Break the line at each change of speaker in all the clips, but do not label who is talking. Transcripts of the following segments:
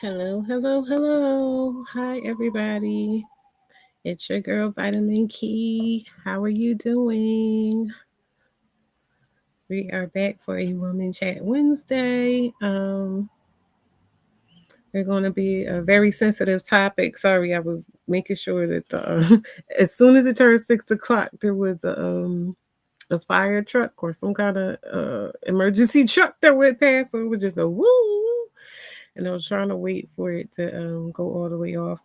Hello, hello, hello. Hi, everybody. It's your girl, Vitamin Key. How are you doing? We are back for a Woman Chat Wednesday. We're going to be a very sensitive topic. Sorry, I was making sure that as soon as it turned 6 o'clock, there was a fire truck or some kind of emergency truck that went past. So it would just go woo. And I was trying to wait for it to go all the way off.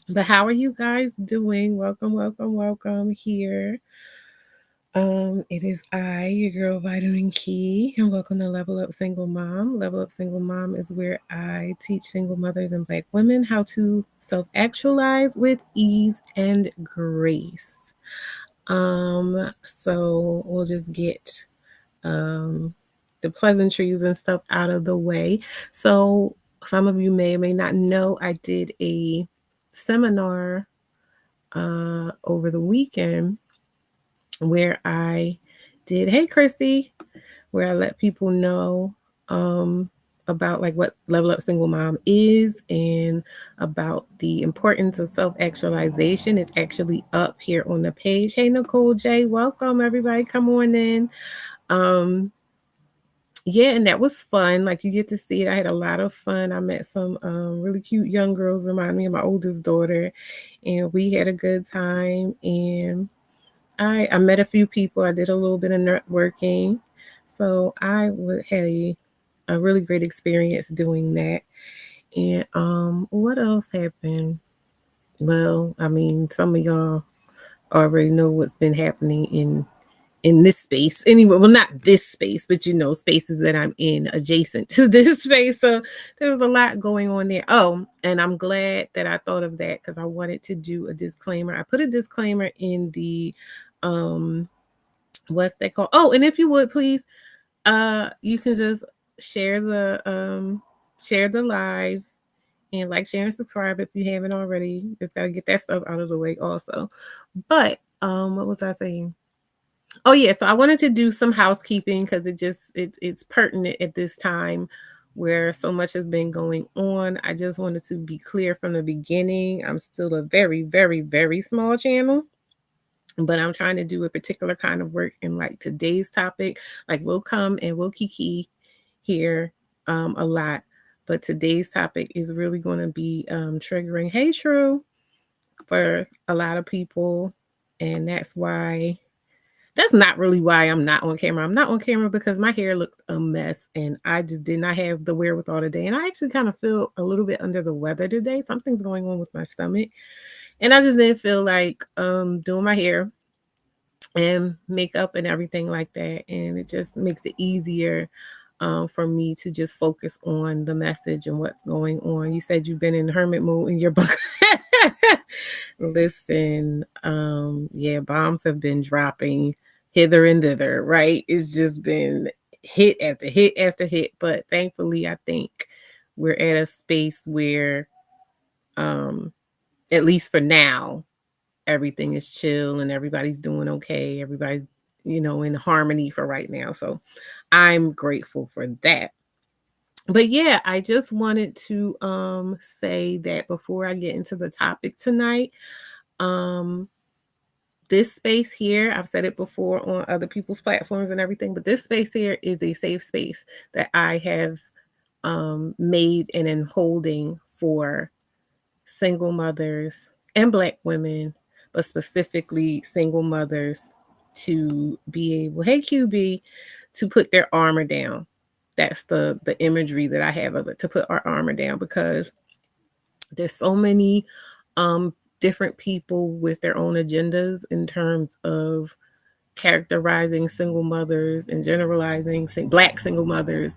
But how are you guys doing? Welcome, welcome, welcome here. It is I, your girl Vitamin Key, and welcome to Level Up Single Mom. Level Up Single Mom is where I teach single mothers and Black women how to self-actualize with ease and grace. So we'll just get the pleasantries and stuff out of the way. So some of you may or may not know I did a seminar over the weekend where I did, hey Chrissy, where I let people know about like what Level Up Single Mom is and about the importance of self-actualization. It's actually up here on the page. Hey Nicole J, welcome everybody. Come on in. Yeah, and that was fun. Like you get to see it. I had a lot of fun. I met some really cute young girls, remind me of my oldest daughter, and we had a good time. And I met a few people. I did a little bit of networking, so had a really great experience doing that. And what else happened? Well, I mean, some of y'all already know what's been happening in this space anyway. Well, not this space, but spaces that I'm in adjacent to this space. So there was a lot going on there. Oh, and I'm glad that I thought of that because I wanted to do a disclaimer. I put a disclaimer in the what's that called? Oh, and if you would please, you can just share the live and like, share, and subscribe if you haven't already. Just gotta get that stuff out of the way also. But what was I saying? Oh yeah, so I wanted to do some housekeeping because it's pertinent at this time where so much has been going on. I just wanted to be clear from the beginning. I'm still a very, very, very small channel, but I'm trying to do a particular kind of work in like today's topic. Like we'll come and we'll kiki here a lot, but today's topic is really going to be triggering. Hey, True, for a lot of people, and that's not really why I'm not on camera. I'm not on camera because my hair looks a mess and I just did not have the wherewithal today. And I actually kind of feel a little bit under the weather today. Something's going on with my stomach. And I just didn't feel like doing my hair and makeup and everything like that. And it just makes it easier for me to just focus on the message and what's going on. You said you've been in hermit mode in your book. Listen, yeah, bombs have been dropping hither and thither, right? It's just been hit after hit after hit. But thankfully, I think we're at a space where, at least for now, everything is chill and everybody's doing okay. Everybody's, in harmony for right now. So I'm grateful for that. But yeah, I just wanted to say that before I get into the topic tonight, um this space here, I've said it before on other people's platforms and everything, but this space here is a safe space that I have made and am holding for single mothers and Black women, but specifically single mothers to be able, hey QB, to put their armor down. That's the imagery that I have of it, to put our armor down, because there's so many different people with their own agendas in terms of characterizing single mothers and generalizing Black single mothers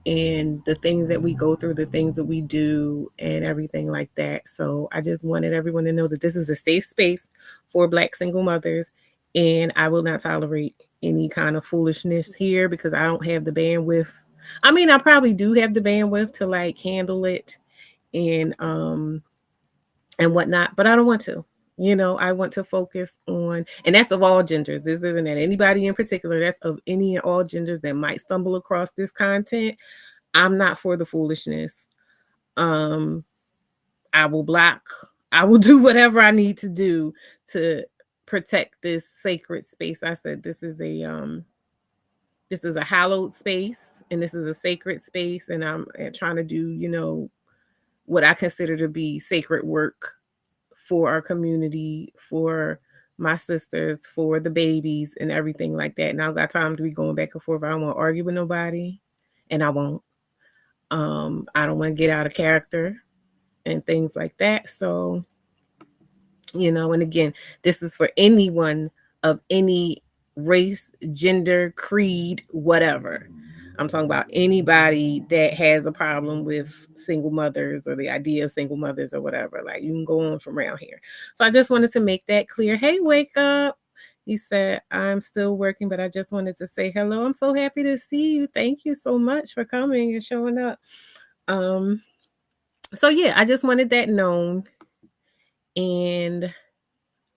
and the things that we go through, the things that we do, and everything like that. So I just wanted everyone to know that this is a safe space for Black single mothers, and I will not tolerate any kind of foolishness here because I don't have the bandwidth. I mean, I probably do have the bandwidth to like handle it and whatnot, but I don't want to. I want to focus on, and that's of all genders. This isn't at anybody in particular. That's of any and all genders that might stumble across this content. I'm not for the foolishness. Um, I will block, I will do whatever I need to do to protect this sacred space. I said this is a hallowed space and this is a sacred space, and I'm trying to do, what I consider to be sacred work for our community, for my sisters, for the babies and everything like that. And I don't got time to be going back and forth. I don't want to argue with nobody, and I won't. I don't want to get out of character and things like that. So, and again, this is for anyone of any race, gender, creed, whatever. I'm talking about anybody that has a problem with single mothers or the idea of single mothers or whatever. Like, you can go on from around here. So I just wanted to make that clear. Hey, wake up. He said, I'm still working, but I just wanted to say hello. I'm so happy to see you. Thank you so much for coming and showing up. So yeah, I just wanted that known. And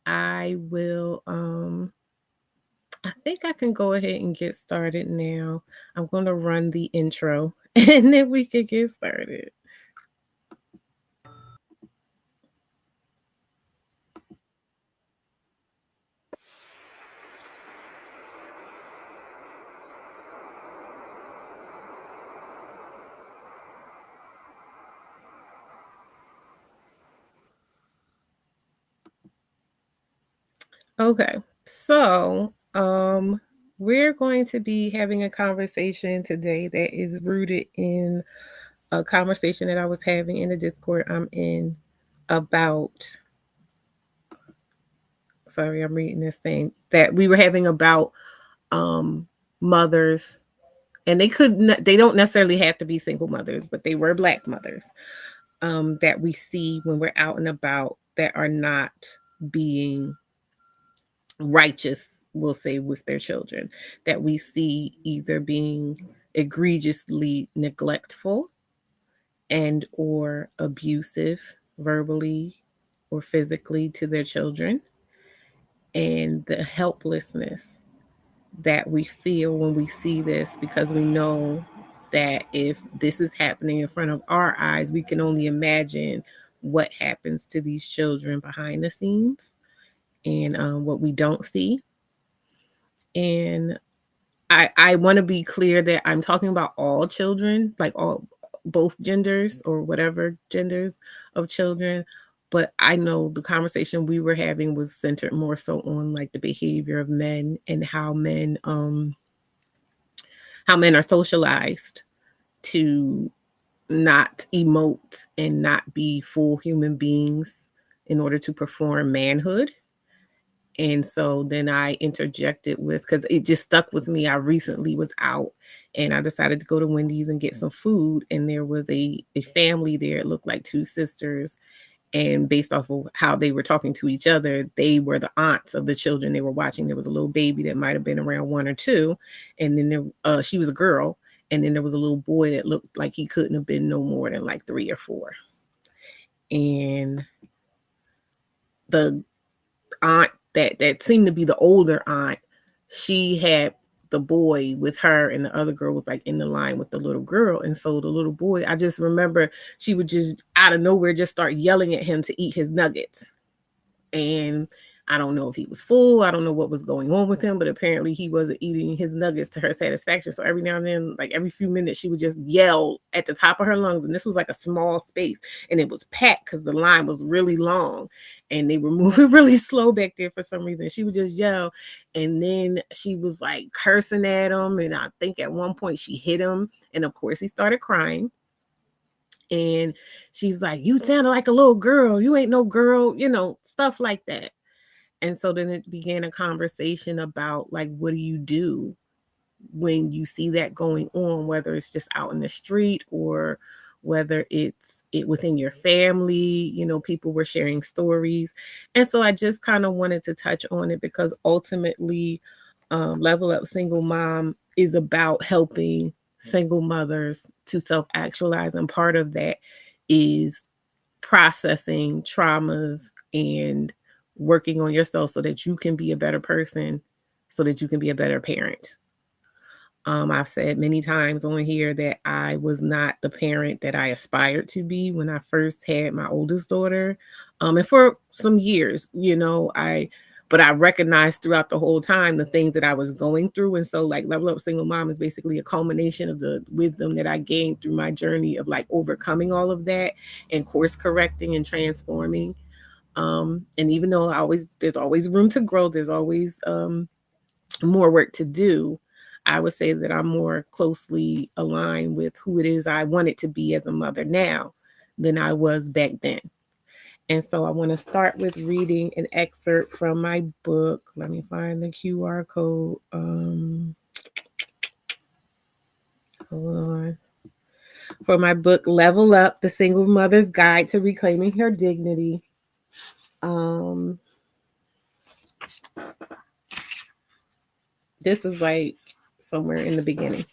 I will I think I can go ahead and get started now. I'm going to run the intro and then we can get started. Okay. So, we're going to be having a conversation today that is rooted in a conversation that I was having in the Discord I'm in about, sorry, I'm reading this thing that we were having about mothers, and they don't necessarily have to be single mothers, but they were Black mothers that we see when we're out and about that are not being righteous, we'll say, with their children, that we see either being egregiously neglectful and or abusive verbally or physically to their children, and the helplessness that we feel when we see this, because we know that if this is happening in front of our eyes, we can only imagine what happens to these children behind the scenes, and what we don't see. And I want to be clear that I'm talking about all children, like both genders or whatever genders of children. But I know the conversation we were having was centered more so on like the behavior of men and how men are socialized to not emote and not be full human beings in order to perform manhood. And so then I interjected with, because it just stuck with me. I recently was out and I decided to go to Wendy's and get some food. And there was a family there. It looked like two sisters. And based off of how they were talking to each other, they were the aunts of the children they were watching. There was a little baby that might have been around 1 or 2. And then she was a girl. And then there was a little boy that looked like he couldn't have been no more than like 3 or 4. And the aunt that seemed to be the older aunt, she had the boy with her, and the other girl was like in the line with the little girl. And so the little boy, I just remember she would just out of nowhere just start yelling at him to eat his nuggets. And I don't know if he was full. I don't know what was going on with him, but apparently he wasn't eating his nuggets to her satisfaction. So every now and then, like every few minutes, she would just yell at the top of her lungs. And this was like a small space, and it was packed because the line was really long and they were moving really slow back there for some reason. She would just yell. And then she was like cursing at him. And I think at one point she hit him. And of course he started crying. And she's like, "You sounded like a little girl. You ain't no girl," stuff like that. And so then it began a conversation about like, what do you do when you see that going on, whether it's just out in the street or whether it's within your family. People were sharing stories. And so I just kind of wanted to touch on it because ultimately, Level Up Single Mom is about helping single mothers to self-actualize. And part of that is processing traumas and working on yourself so that you can be a better person, so that you can be a better parent. I've said many times on here that I was not the parent that I aspired to be when I first had my oldest daughter. And for some years, but I recognized throughout the whole time the things that I was going through. And so, like, Level Up Single Mom is basically a culmination of the wisdom that I gained through my journey of like overcoming all of that and course correcting and transforming. And even though there's always room to grow, there's always more work to do. I would say that I'm more closely aligned with who it is I wanted to be as a mother now than I was back then. And so I want to start with reading an excerpt from my book. Let me find the QR code. Hold on. For my book, Level Up, The Single Mother's Guide to Reclaiming Her Dignity. This is like somewhere in the beginning.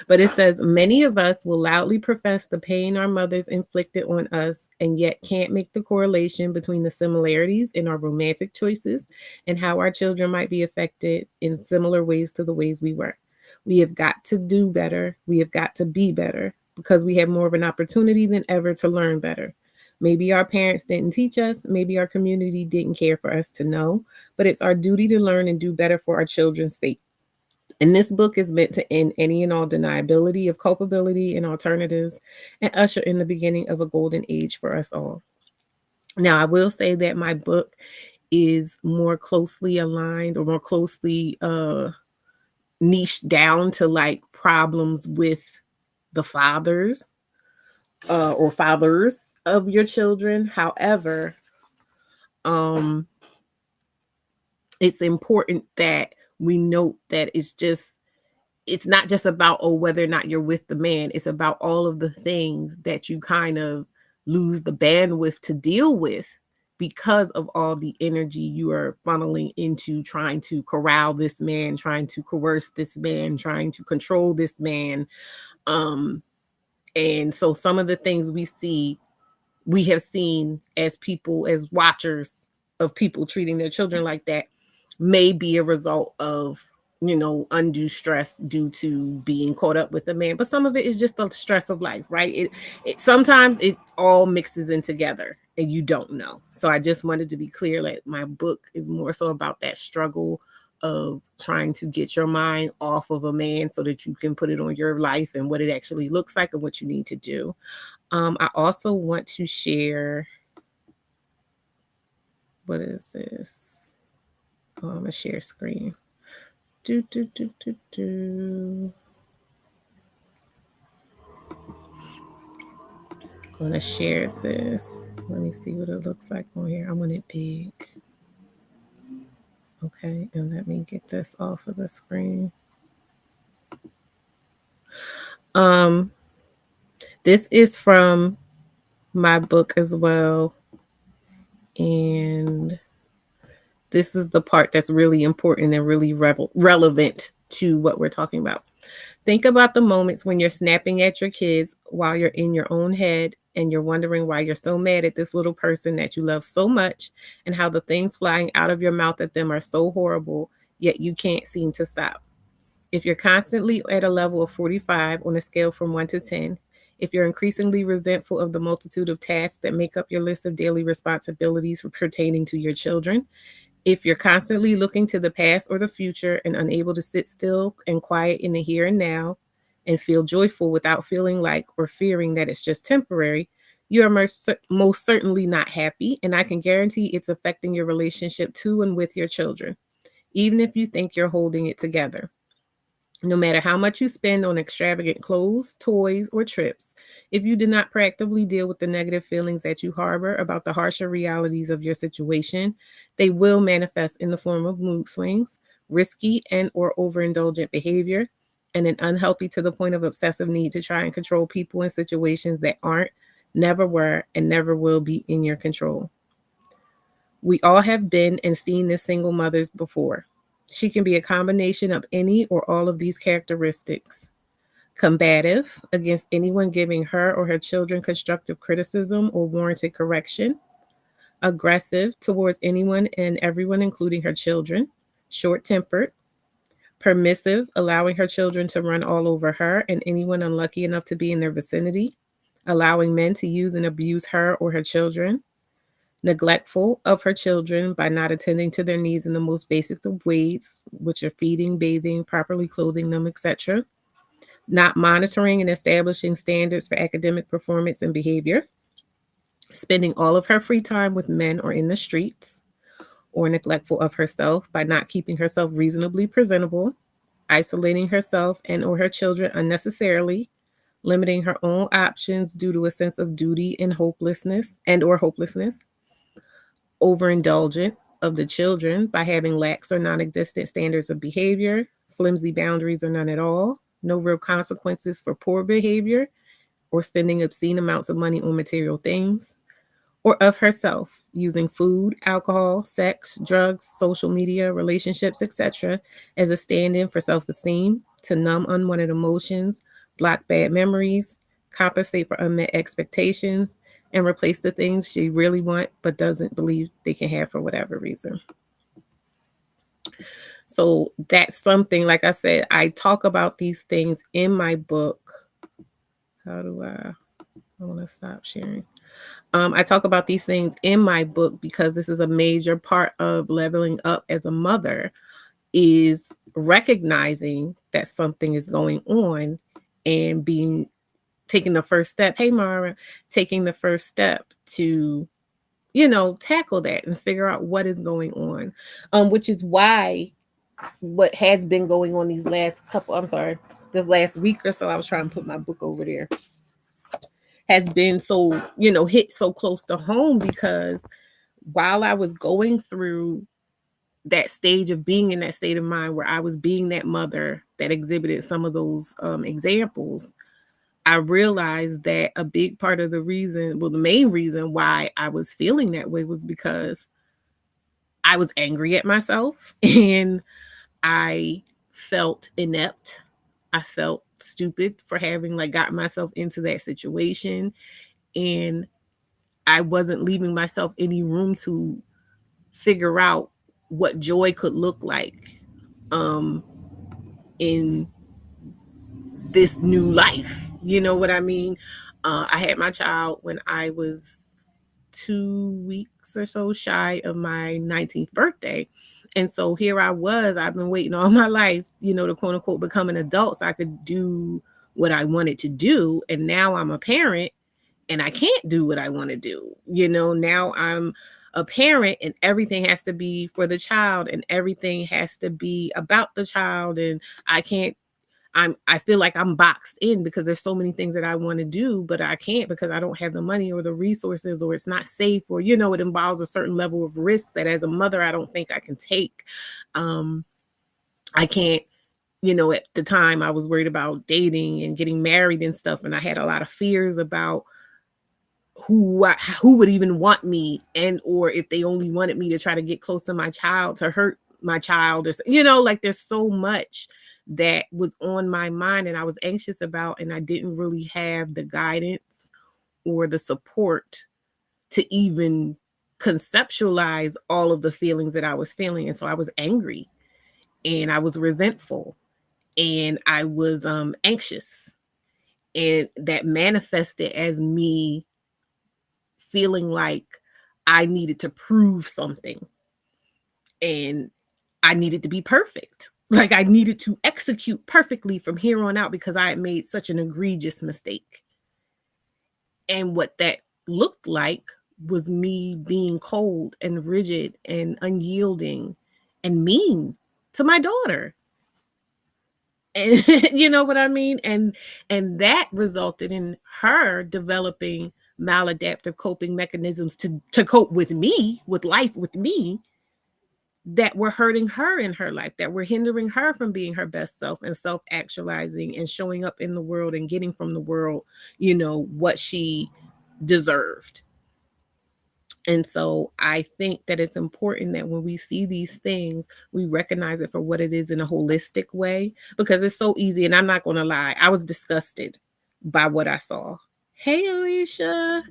But it says, many of us will loudly profess the pain our mothers inflicted on us and yet can't make the correlation between the similarities in our romantic choices and how our children might be affected in similar ways to the ways we were. We have got to do better. We have got to be better because we have more of an opportunity than ever to learn better. Maybe our parents didn't teach us. Maybe our community didn't care for us to know, but it's our duty to learn and do better for our children's sake. And this book is meant to end any and all deniability of culpability and alternatives and usher in the beginning of a golden age for us all. Now, I will say that my book is more closely aligned or more closely niched down to like problems with the fathers or fathers of your children. However, it's important that we note that it's not just about, oh, whether or not you're with the man. It's about all of the things that you kind of lose the bandwidth to deal with because of all the energy you are funneling into trying to corral this man, trying to coerce this man, trying to control this man. And so some of the things we have seen as people, as watchers of people treating their children like that, may be a result of undue stress due to being caught up with a man. But some of it is just the stress of life, right? It sometimes it all mixes in together and you don't know. So I just wanted to be clear, like my book is more so about that struggle of trying to get your mind off of a man so that you can put it on your life and what it actually looks like and what you need to do. I also want to share, what is this? Oh, I'm gonna share screen. Gonna share this. Let me see what it looks like on here. I want it big. Okay, and let me get this off of the screen. This is from my book as well. And this is the part that's really important and really relevant to what we're talking about. Think about the moments when you're snapping at your kids while you're in your own head and you're wondering why you're so mad at this little person that you love so much and how the things flying out of your mouth at them are so horrible, yet you can't seem to stop. If you're constantly at a level of 45 on a scale from 1 to 10, if you're increasingly resentful of the multitude of tasks that make up your list of daily responsibilities pertaining to your children, if you're constantly looking to the past or the future and unable to sit still and quiet in the here and now and feel joyful without feeling like or fearing that it's just temporary, you are most certainly not happy. And I can guarantee it's affecting your relationship to and with your children, even if you think you're holding it together. No matter how much you spend on extravagant clothes, toys, or trips, if you do not proactively deal with the negative feelings that you harbor about the harsher realities of your situation, they will manifest in the form of mood swings, risky and or overindulgent behavior, and an unhealthy to the point of obsessive need to try and control people and situations that aren't, never were, and never will be in your control. We all have been and seen this single mother before. She can be a combination of any or all of these characteristics. Combative against anyone giving her or her children constructive criticism or warranted correction. Aggressive towards anyone and everyone, including her children. Short-tempered. Permissive, allowing her children to run all over her and anyone unlucky enough to be in their vicinity, allowing men to use and abuse her or her children. Neglectful of her children by not attending to their needs in the most basic of ways, which are feeding, bathing, properly clothing them, etc. Not monitoring and establishing standards for academic performance and behavior. Spending all of her free time with men or in the streets, or neglectful of herself by not keeping herself reasonably presentable, isolating herself and or her children unnecessarily, limiting her own options due to a sense of duty and hopelessness, overindulgent of the children by having lax or non-existent standards of behavior, flimsy boundaries or none at all, no real consequences for poor behavior, or spending obscene amounts of money on material things, or of herself, using food, alcohol, sex, drugs, social media, relationships, etc., as a stand in for self esteem, to numb unwanted emotions, block bad memories, compensate for unmet expectations, and replace the things she really wants but doesn't believe they can have for whatever reason. So that's something, like I said, I talk about these things in my book. How do I want to stop sharing. I talk about these things in my book because this is a major part of leveling up as a mother, is recognizing that something is going on and taking the first step. Hey, Mara, taking the first step to, tackle that and figure out what is going on. Which is why what has been going on this last week or so, I was trying to put my book over there, has been so, hit so close to home, because while I was going through that stage of being in that state of mind where I was being that mother that exhibited some of those examples, I realized that a big part of the reason, well, the main reason why I was feeling that way was because I was angry at myself and I felt inept. I felt stupid for having gotten myself into that situation, and I wasn't leaving myself any room to figure out what joy could look like um in this new life. You know what I mean? I had my child when I was 2 weeks or so shy of my 19th birthday. And so here I was, I've been waiting all my life, to quote unquote become an adult so I could do what I wanted to do. And now I'm a parent and I can't do what I want to do. Now I'm a parent and everything has to be for the child and everything has to be about the child. And I can't, I feel like I'm boxed in because there's so many things that I want to do, but I can't because I don't have the money or the resources, or it's not safe, or, it involves a certain level of risk that as a mother, I don't think I can take. I can't, at the time I was worried about dating and getting married and stuff. And I had a lot of fears about who would even want me, and or if they only wanted me to try to get close to my child, to hurt my child, or there's so much that was on my mind and I was anxious about, and I didn't really have the guidance or the support to even conceptualize all of the feelings that I was feeling. And so I was angry and I was resentful and I was anxious, and that manifested as me feeling like I needed to prove something and I needed to be perfect. Like I needed to execute perfectly from here on out because I had made such an egregious mistake. And what that looked like was me being cold and rigid and unyielding and mean to my daughter. And you know what I mean? And that resulted in her developing maladaptive coping mechanisms to cope with me, with life with me, that were hurting her in her life, that were hindering her from being her best self and self-actualizing and showing up in the world and getting from the world, what she deserved. And so I think that it's important that when we see these things, we recognize it for what it is in a holistic way, because it's so easy. And I'm not going to lie, I was disgusted by what I saw. Hey, Alicia.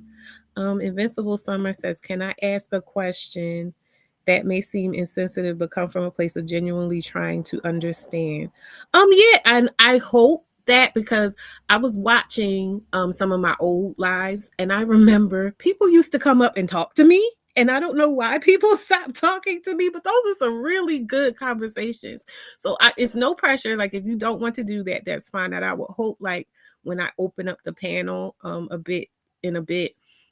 Invincible Summer says, can I ask a question? That may seem insensitive, but come from a place of genuinely trying to understand. Yeah, and I hope that, because I was watching some of my old lives, and I remember people used to come up and talk to me. And I don't know why people stopped talking to me, but those are some really good conversations. So it's no pressure. Like, if you don't want to do that, that's fine. And I would hope, like, when I open up the panel a bit,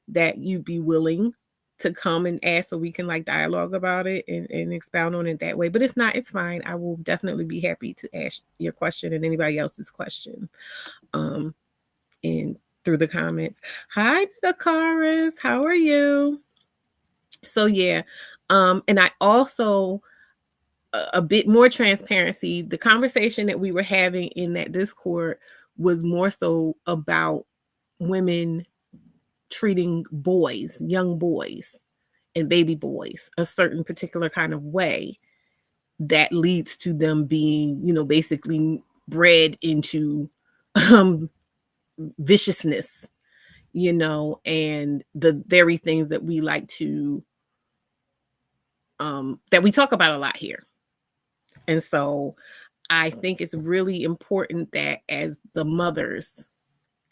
that you'd be willing to come and ask, so we can like dialogue about it and expound on it that way. But if not, it's fine. I will definitely be happy to ask your question and anybody else's question um in through the comments. Hi, Nakaris, how are you? So yeah, and I also, a bit more transparency, the conversation that we were having in that Discord was more so about women treating boys, young boys and baby boys, a certain particular kind of way that leads to them being, basically bred into um viciousness, and the very things that we like to that we talk about a lot here. And so I think it's really important that, as the mothers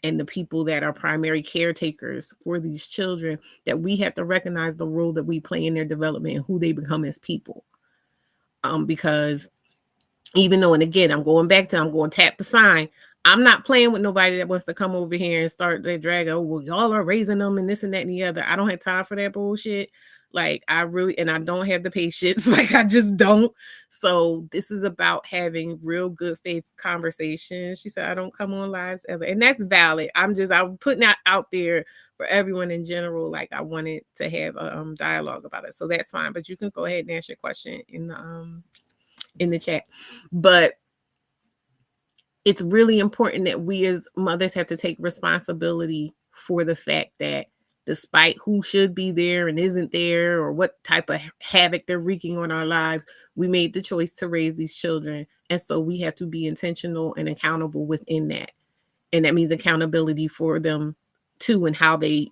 and the people that are primary caretakers for these children, that we have to recognize the role that we play in their development and who they become as people. Because even though, and again, I'm going to tap the sign. I'm not playing with nobody that wants to come over here and start their drag. Oh, well, y'all are raising them and this and that and the other. I don't have time for that bullshit. Like, and I don't have the patience. Like, I just don't. So this is about having real good faith conversations. She said, I don't come on lives ever. And that's valid. I'm putting that out there for everyone in general. Like, I wanted to have a dialogue about it. So that's fine. But you can go ahead and ask your question in the chat. But it's really important that we as mothers have to take responsibility for the fact that, despite who should be there and isn't there, or what type of havoc they're wreaking on our lives, we made the choice to raise these children. And so we have to be intentional and accountable within that. And that means accountability for them too, and how they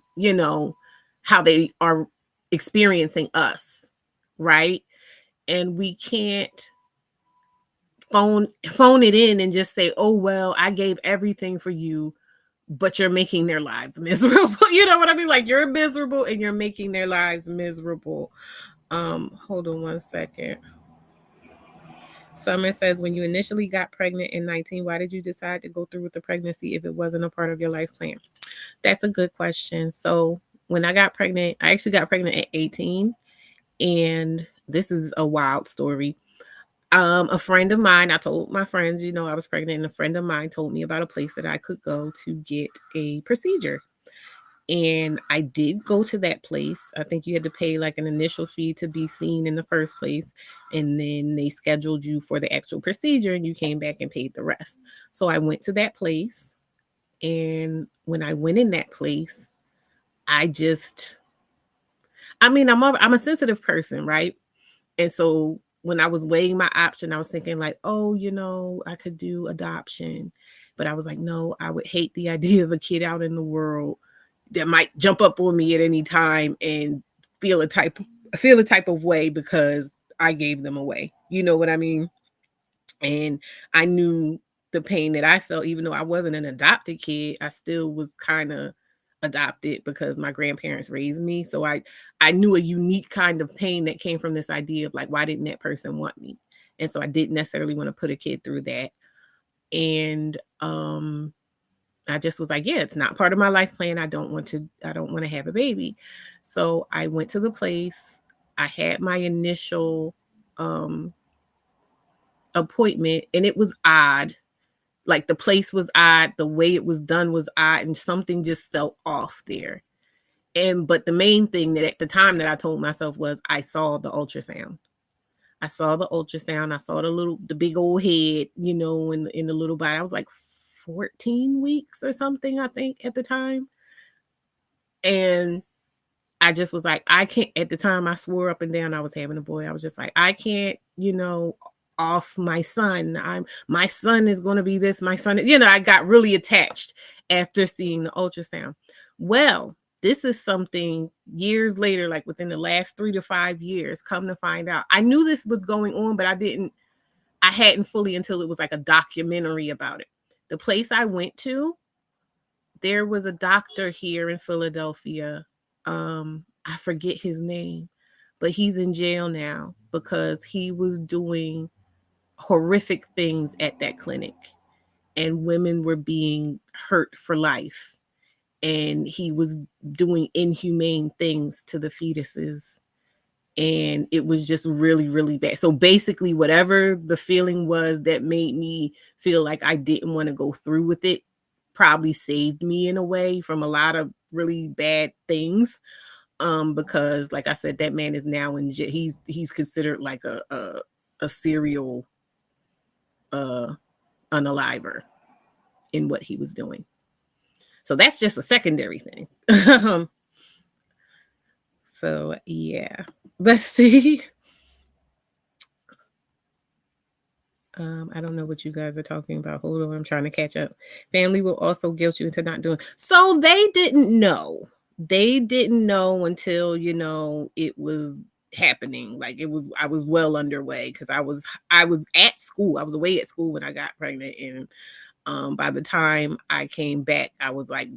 are experiencing us, right? And we can't phone it in and just say, oh, well, I gave everything for you, but you're making their lives miserable. You know what I mean? Like, you're miserable and you're making their lives miserable. Hold on one second. Summer says, when you initially got pregnant in 19, why did you decide to go through with the pregnancy if it wasn't a part of your life plan? That's a good question. So when I got pregnant, I actually got pregnant at 18. And this is a wild story. A friend of mine, I told my friends, I was pregnant, and a friend of mine told me about a place that I could go to get a procedure. And I did go to that place. I think you had to pay like an initial fee to be seen in the first place. And then they scheduled you for the actual procedure, and you came back and paid the rest. So I went to that place. And when I went in that place, I'm a sensitive person, right? And so when I was weighing my option, I was thinking like, oh, I could do adoption. But I was like, no, I would hate the idea of a kid out in the world that might jump up on me at any time and feel a type of way because I gave them away. You know what I mean? And I knew the pain that I felt, even though I wasn't an adopted kid, I still was kind of adopted because my grandparents raised me. So I knew a unique kind of pain that came from this idea of like, why didn't that person want me? And so I didn't necessarily want to put a kid through that. And I just was like, yeah, it's not part of my life plan. I don't want to have a baby. So I went to the place. I had my initial appointment, and it was odd. Like, the place was odd, the way it was done was odd, and something just felt off there. But the main thing that at the time that I told myself was, I saw the ultrasound. I saw the big old head, in the little body. I was like 14 weeks or something, I think, at the time. And I just was like, I can't. At the time, I swore up and down I was having a boy. I was just like, I can't, off my son. My son is going to be this. My son, I got really attached after seeing the ultrasound. Well, This is something years later, like within the last 3 to 5 years, come to find out. I knew this was going on, but I hadn't fully until it was like a documentary about it. The place I went to, there was a doctor here in Philadelphia. I forget his name, but he's in jail now because he was doing horrific things at that clinic, and women were being hurt for life, and he was doing inhumane things to the fetuses, and it was just really, really bad. So basically, whatever the feeling was that made me feel like I didn't want to go through with it probably saved me in a way from a lot of really bad things. Because like I said, that man is now in jail. He's considered like a serial unaliver in what he was doing. So that's just a secondary thing. So yeah, let's see. I don't know what you guys are talking about. Hold on, I'm trying to catch up. Family will also guilt you into not doing. So they didn't know. They didn't know until, it was happening. Like I was well underway because I was at school. I was away at school when I got pregnant, and by the time I came back, I was like,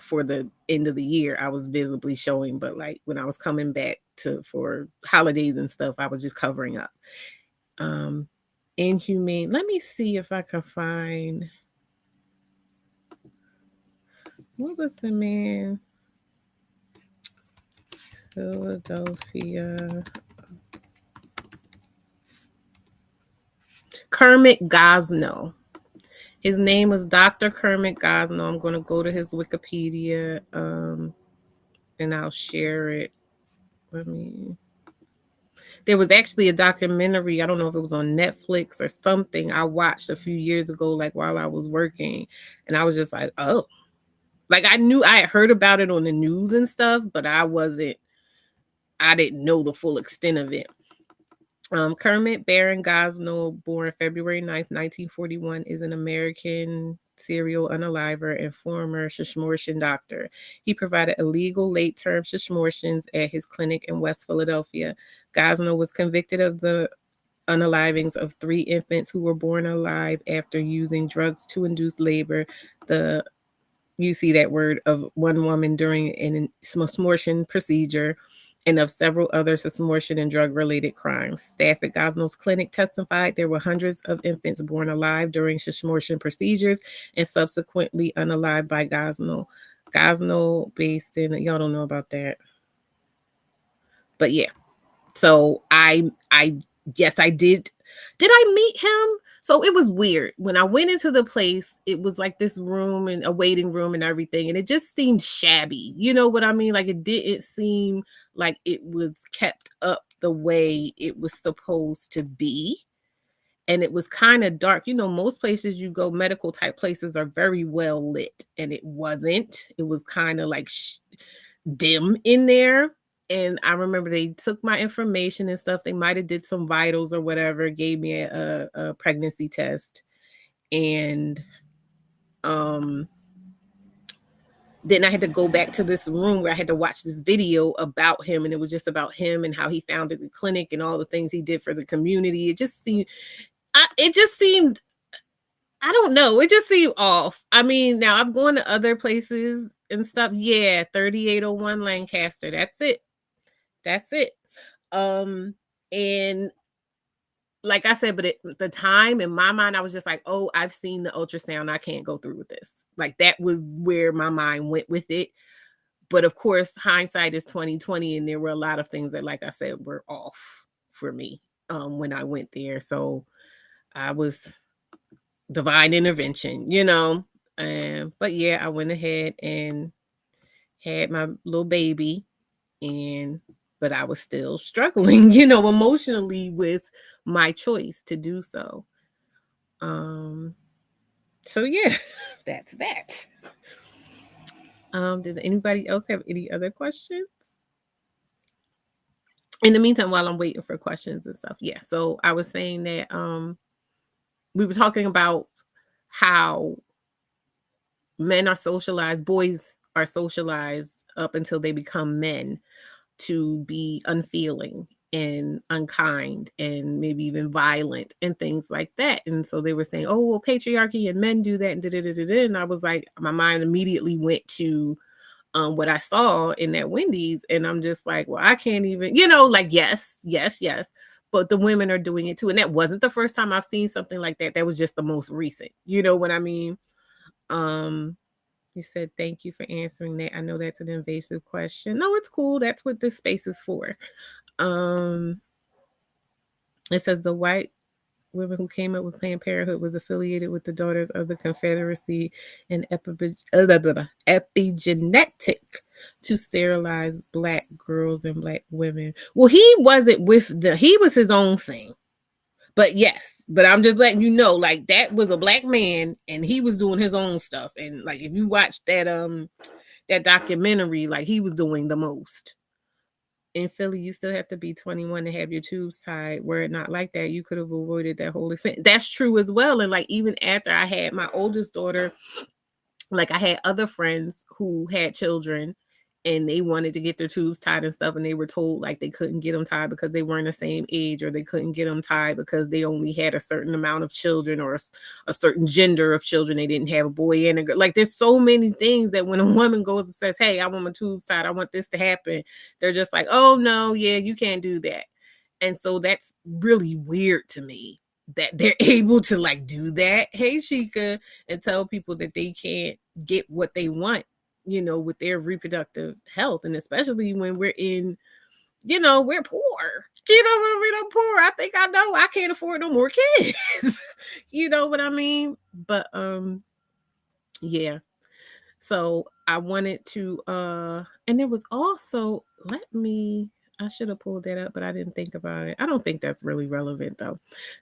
for the end of the year, I was visibly showing. But like when I was coming back for holidays and stuff, I was just covering up. Inhumane. Let me see if I can find, what was the man? Philadelphia. Kermit Gosnell. His name was Dr. Kermit Gosnell. I'm going to go to his Wikipedia and I'll share it. There was actually a documentary, I don't know if it was on Netflix or something, I watched a few years ago, like while I was working, and I was just like, oh. Like I knew I had heard about it on the news and stuff, but I didn't know the full extent of it. Kermit Baron Gosnell, born February 9th, 1941, is an American serial unaliver and former Shishmortian doctor. He provided illegal late-term Shishmortians at his clinic in West Philadelphia. Gosnell was convicted of the unalivings of 3 infants who were born alive after using drugs to induce labor. You see that word of one woman during an Shishmortian procedure, and of several other Shishmortian and drug-related crimes. Staff at Gosnell's clinic testified there were hundreds of infants born alive during Shishmortian procedures and subsequently unalived by Gosnell. Gosnell based in, y'all don't know about that. But yeah, so I yes, I did. Did I meet him? So it was weird. When I went into the place, it was like this room and a waiting room and everything. And it just seemed shabby. You know what I mean? Like it didn't seem like it was kept up the way it was supposed to be. And it was kind of dark. Most places you go, medical type places, are very well lit. And it wasn't. It was kind of like dim in there. And I remember they took my information and stuff. They might have did some vitals or whatever, gave me a pregnancy test. And then I had to go back to this room where I had to watch this video about him. And it was just about him and how he founded the clinic and all the things he did for the community. It just seemed, I don't know. It just seemed off. I mean, now I'm going to other places and stuff. Yeah, 3801 Lancaster. That's it. And like I said, but at the time in my mind, I was just like, oh, I've seen the ultrasound. I can't go through with this. Like that was where my mind went with it. But of course, hindsight is 2020, and there were a lot of things that, like I said, were off for me when I went there. So I was divine intervention, but yeah, I went ahead and had my little baby, but I was still struggling, emotionally with my choice to do so. So yeah, that's that. Does anybody else have any other questions? In the meantime, while I'm waiting for questions and stuff, yeah. So I was saying that we were talking about how men are socialized, boys are socialized up until they become men to be unfeeling and unkind and maybe even violent and things like that. And so they were saying, oh, well, patriarchy and men do that. And, and I was like, my mind immediately went to what I saw in that Wendy's. And I'm just like, well, I can't even, like, yes, yes, yes. But the women are doing it too. And that wasn't the first time I've seen something like that. That was just the most recent. You know what I mean? You said, thank you for answering that. I know that's an invasive question. No, it's cool. That's what this space is for. It says the white women who came up with Planned Parenthood was affiliated with the Daughters of the Confederacy and epigenetic to sterilize Black girls and Black women. Well, he wasn't he was his own thing. But yes, but I'm just letting you know, like, that was a Black man and he was doing his own stuff. And like, if you watch that documentary, like, he was doing the most. In Philly, you still have to be 21 to have your tubes tied. Were it not like that, you could have avoided that whole experience. That's true as well. And like, even after I had my oldest daughter, like, I had other friends who had children and they wanted to get their tubes tied and stuff, and they were told like they couldn't get them tied because they weren't the same age, or they couldn't get them tied because they only had a certain amount of children, or a certain gender of children. They didn't have a boy and a girl. Like, there's so many things that when a woman goes and says, hey, I want my tubes tied, I want this to happen, they're just like, oh no, yeah, you can't do that. And so that's really weird to me that they're able to like do that, hey Sheikah, and tell people that they can't get what they want, with their reproductive health. And especially when we're in, we're poor. When we're poor, I think I know I can't afford no more kids. You know what I mean? But yeah. So I wanted to and there was also, I should have pulled that up, but I didn't think about it. I don't think that's really relevant though.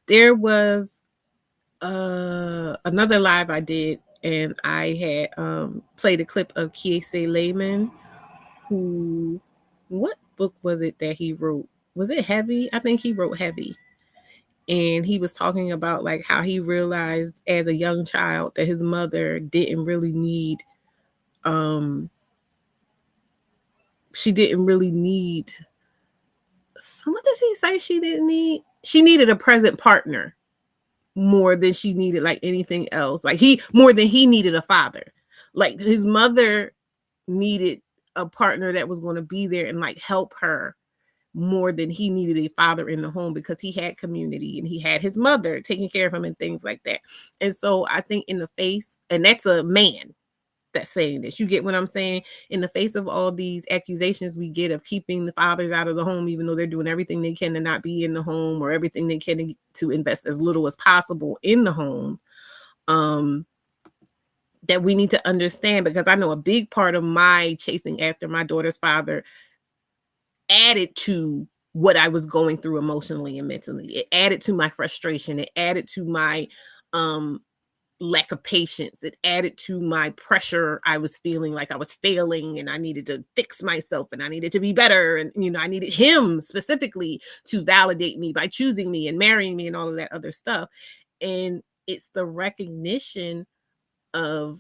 There was another live I did, and I had played a clip of Kiese Layman, who, what book was it that he wrote? Was it Heavy? I think he wrote Heavy. And he was talking about like how he realized as a young child that his mother didn't really need she didn't really need, what did he say she didn't need? She needed a present partner more than she needed like anything else. Like, more than he needed a father. Like, his mother needed a partner that was going to be there and like help her more than he needed a father in the home, because he had community and he had his mother taking care of him and things like that. And so I think in the face, and that's a man that's saying this, you get what I'm saying? In the face of all these accusations we get of keeping the fathers out of the home, even though they're doing everything they can to not be in the home, or everything they can to invest as little as possible in the home, that we need to understand, because I know a big part of my chasing after my daughter's father added to what I was going through emotionally and mentally. It added to my frustration. It added to my lack of patience. It added to my pressure. I was feeling like I was failing and I needed to fix myself and I needed to be better. And, I needed him specifically to validate me by choosing me and marrying me and all of that other stuff. And it's the recognition of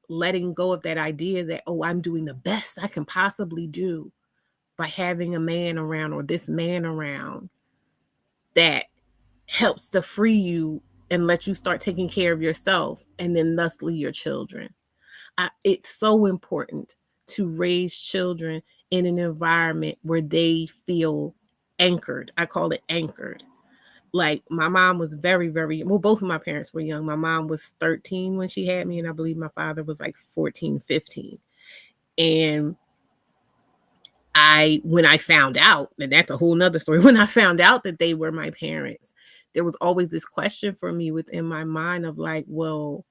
letting go of that idea that, oh, I'm doing the best I can possibly do by having a man around, or this man around, that helps to free you and let you start taking care of yourself and then thusly your children. It's so important to raise children in an environment where they feel anchored. I call it anchored. Like, my mom was very, very, well, both of my parents were young. My mom was 13 when she had me, and I believe my father was like 14, 15. And when I found out, and that's a whole nother story, when I found out that they were my parents, there was always this question for me within my mind of like, well,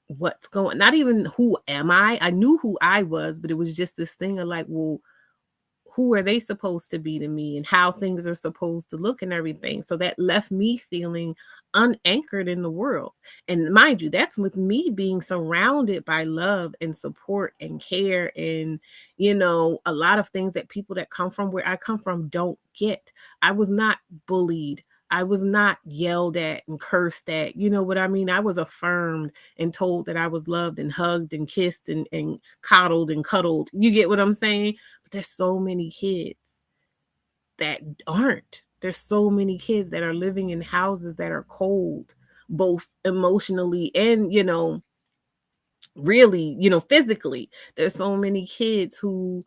what's going, not even who am I? I knew who I was, but it was just this thing of like, well, who are they supposed to be to me, and how things are supposed to look and everything. So that left me feeling unanchored in the world. And mind you, that's with me being surrounded by love and support and care and, a lot of things that people that come from where I come from don't get. I was not bullied. I was not yelled at and cursed at. You know what I mean? I was affirmed and told that I was loved and hugged and kissed and coddled and cuddled. You get what I'm saying? But there's so many kids that aren't. There's so many kids that are living in houses that are cold, both emotionally and, really, physically. There's so many kids who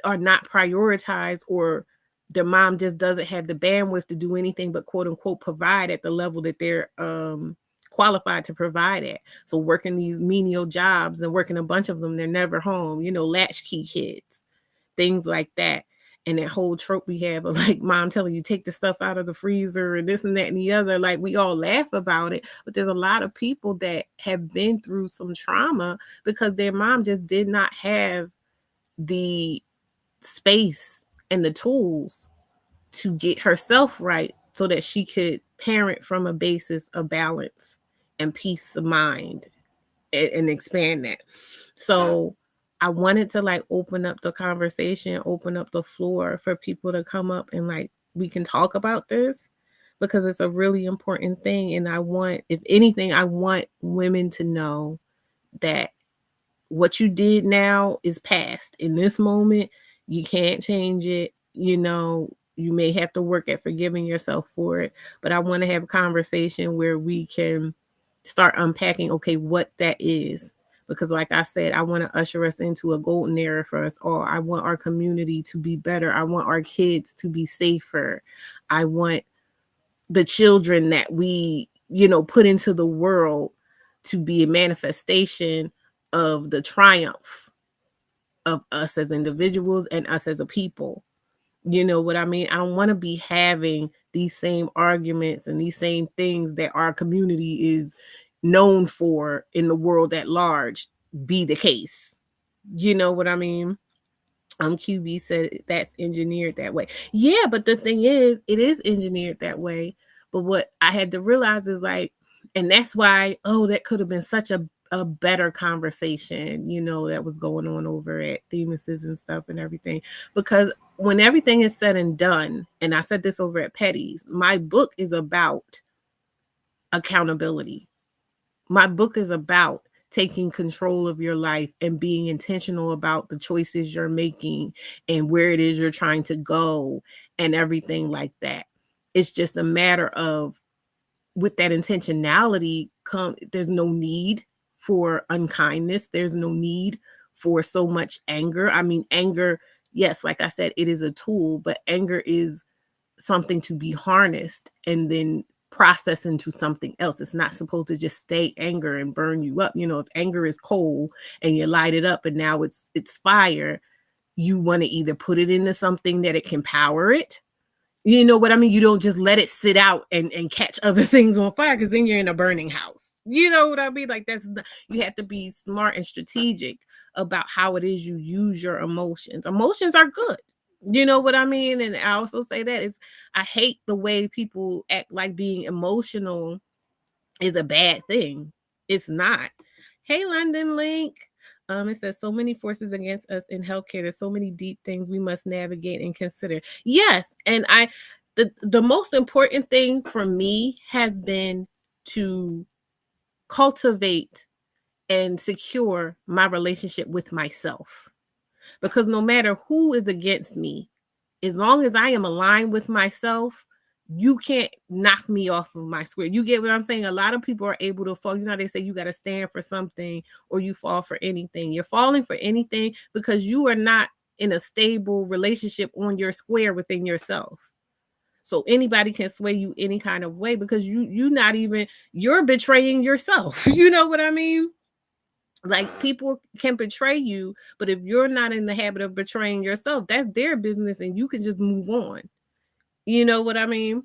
are not prioritized, or their mom just doesn't have the bandwidth to do anything but quote unquote provide at the level that they're qualified to provide at. So working these menial jobs and working a bunch of them, they're never home, latchkey kids, things like that. And that whole trope we have of like mom telling you take the stuff out of the freezer and this and that and the other, like we all laugh about it, but there's a lot of people that have been through some trauma because their mom just did not have the space and the tools to get herself right so that she could parent from a basis of balance and peace of mind and expand that. So I wanted to like open up the conversation, open up the floor for people to come up and like we can talk about this because it's a really important thing. And I want, if anything, I want women to know that what you did now is past. In this moment, you can't change it. You may have to work at forgiving yourself for it. But I want to have a conversation where we can start unpacking, okay, what that is. Because like I said, I want to usher us into a golden era for us all. I want our community to be better. I want our kids to be safer. I want the children that we, put into the world to be a manifestation of the triumph of us as individuals and us as a people. You know what I mean? I don't want to be having these same arguments and these same things that our community is known for in the world at large be the case. You know what I mean? QB said that's engineered that way. Yeah, but the thing is, it is engineered that way. But what I had to realize is like, and that's why, that could have been such a better conversation, that was going on over at Themis's and stuff and everything. Because when everything is said and done, and I said this over at Petty's, my book is about accountability. My book is about taking control of your life and being intentional about the choices you're making and where it is you're trying to go and everything like that. It's just a matter of, with that intentionality there's no need for unkindness. There's no need for so much anger. I mean, anger, yes, like I said, it is a tool, but anger is something to be harnessed and then process into something else. It's not supposed to just stay anger and burn you up. If anger is coal and you light it up and now it's fire, you want to either put it into something that it can power it. You know what I mean? You don't just let it sit out and catch other things on fire, because then you're in a burning house. You know what I mean? Like you have to be smart and strategic about how it is you use your emotions. Emotions are good. You know what I mean? And I also say that I hate the way people act like being emotional is a bad thing. It's not. Hey, London Link. It says so many forces against us in healthcare. There's so many deep things we must navigate and consider. Yes, and the most important thing for me has been to cultivate and secure my relationship with myself. Because no matter who is against me, as long as I am aligned with myself, you can't knock me off of my square. You get what I'm saying? A lot of people are able to fall. They say you got to stand for something or you fall for anything. You're falling for anything because you are not in a stable relationship on your square within yourself. So anybody can sway you any kind of way because you're betraying yourself. You know what I mean? Like, people can betray you, but if you're not in the habit of betraying yourself, that's their business and you can just move on. You know what I mean?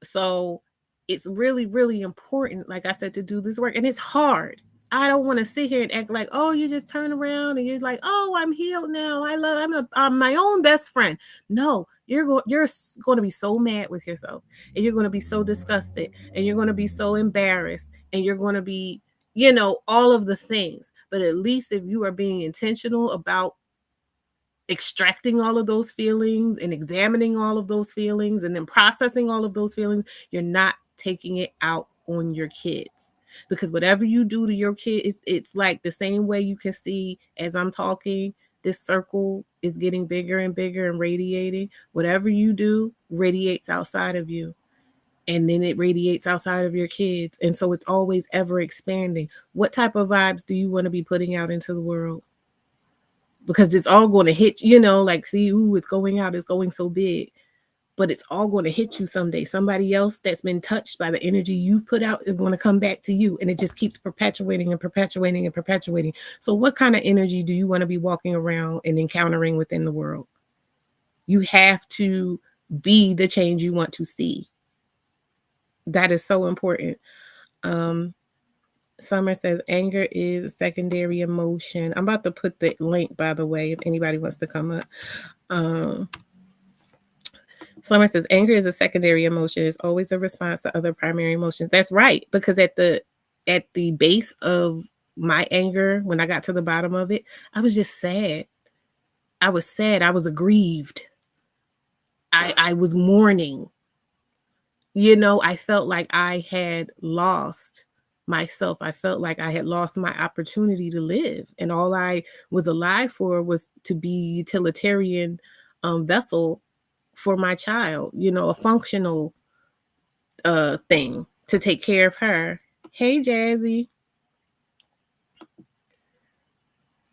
So it's really, really important, like I said, to do this work. And it's hard. I don't want to sit here and act like, oh, you just turn around and you're like, oh, I'm healed now. I'm my own best friend. No, you're going to be so mad with yourself, and you're going to be so disgusted, and you're going to be so embarrassed, and you're going to be, all of the things. But at least if you are being intentional about extracting all of those feelings and examining all of those feelings and then processing all of those feelings, you're not taking it out on your kids. Because whatever you do to your kid, it's like the same way you can see as I'm talking, this circle is getting bigger and bigger and radiating. Whatever you do radiates outside of you. And then it radiates outside of your kids. And so it's always ever expanding. What type of vibes do you want to be putting out into the world? Because it's all going to hit, like, see, ooh, it's going out, it's going so big. But it's all going to hit you someday. Somebody else that's been touched by the energy you put out is going to come back to you. And it just keeps perpetuating and perpetuating and perpetuating. So what kind of energy do you want to be walking around and encountering within the world? You have to be the change you want to see. That is so important. Summer says anger is a secondary emotion. I'm about to put the link, by the way, if anybody wants to come up. Summer says anger is a secondary emotion. It's always a response to other primary emotions. That's right, because at the base of my anger, when I got to the bottom of it, I was just sad. I was sad. I was aggrieved. I was mourning. I felt like I had lost myself. I felt like I had lost my opportunity to live. And all I was alive for was to be utilitarian vessel for my child, a functional thing to take care of her. Hey, Jazzy.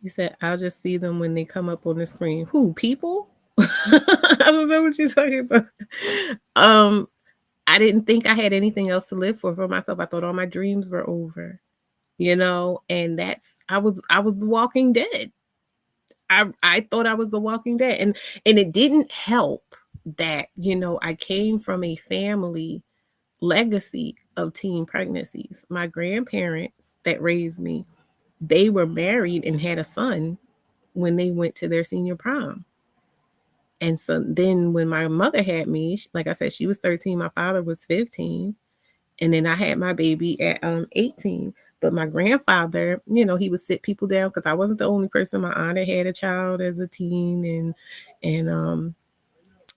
You said, I'll just see them when they come up on the screen. Who, people? I don't know what you're talking about. I didn't think I had anything else to live for myself. I thought all my dreams were over, and I was the Walking Dead. I thought I was the Walking Dead. And it didn't help that, I came from a family legacy of teen pregnancies. My grandparents that raised me, they were married and had a son when they went to their senior prom. And so then when my mother had me, like I said, she was 13, my father was 15. And then I had my baby at 18. But my grandfather, he would sit people down because I wasn't the only person. My aunt had a child as a teen and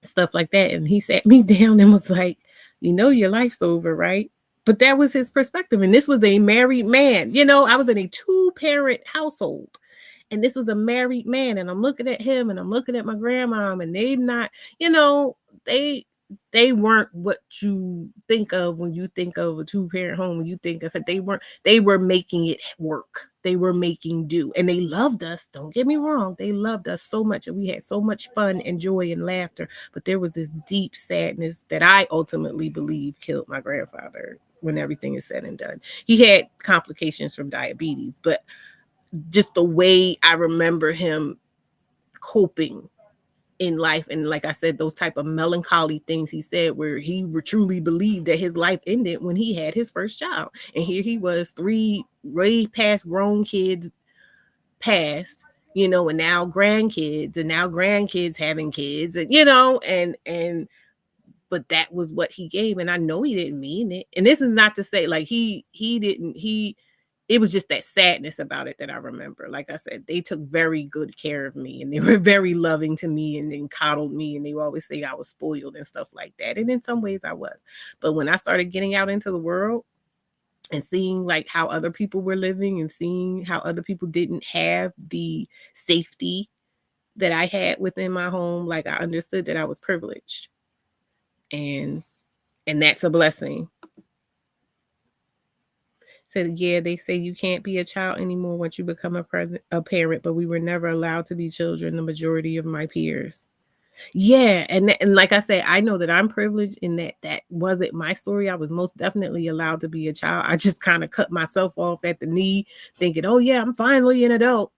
stuff like that. And he sat me down and was like, your life's over, right? But that was his perspective. And this was a married man. I was in a 2-parent household. And this was a married man. And I'm looking at him and I'm looking at my grandma, and they not, they weren't what you think of when you think of a 2-parent home. When you think of it, they were making it work. They were making do. And they loved us. Don't get me wrong. They loved us so much. And we had so much fun and joy and laughter. But there was this deep sadness that I ultimately believe killed my grandfather when everything is said and done. He had complications from diabetes, but just the way I remember him coping in life, and like I said, those type of melancholy things he said, where he truly believed that his life ended when he had his first child. And here he was, 3 way past grown kids passed, and now grandkids, and now grandkids having kids, and and but that was what he gave. And I know he didn't mean it. And this is not to say like he didn't, it was just that sadness about it that I remember. Like I said, they took very good care of me, and they were very loving to me, and then coddled me, and they would always say I was spoiled and stuff like that. And in some ways I was. But when I started getting out into the world and seeing like how other people were living, and seeing how other people didn't have the safety that I had within my home, like I understood that I was privileged. And that's a blessing. Said, yeah, they say you can't be a child anymore once you become a parent, but we were never allowed to be children, the majority of my peers. Yeah, and like I said, I know that I'm privileged in that wasn't my story. I was most definitely allowed to be a child. I just kind of cut myself off at the knee, thinking, oh yeah, I'm finally an adult.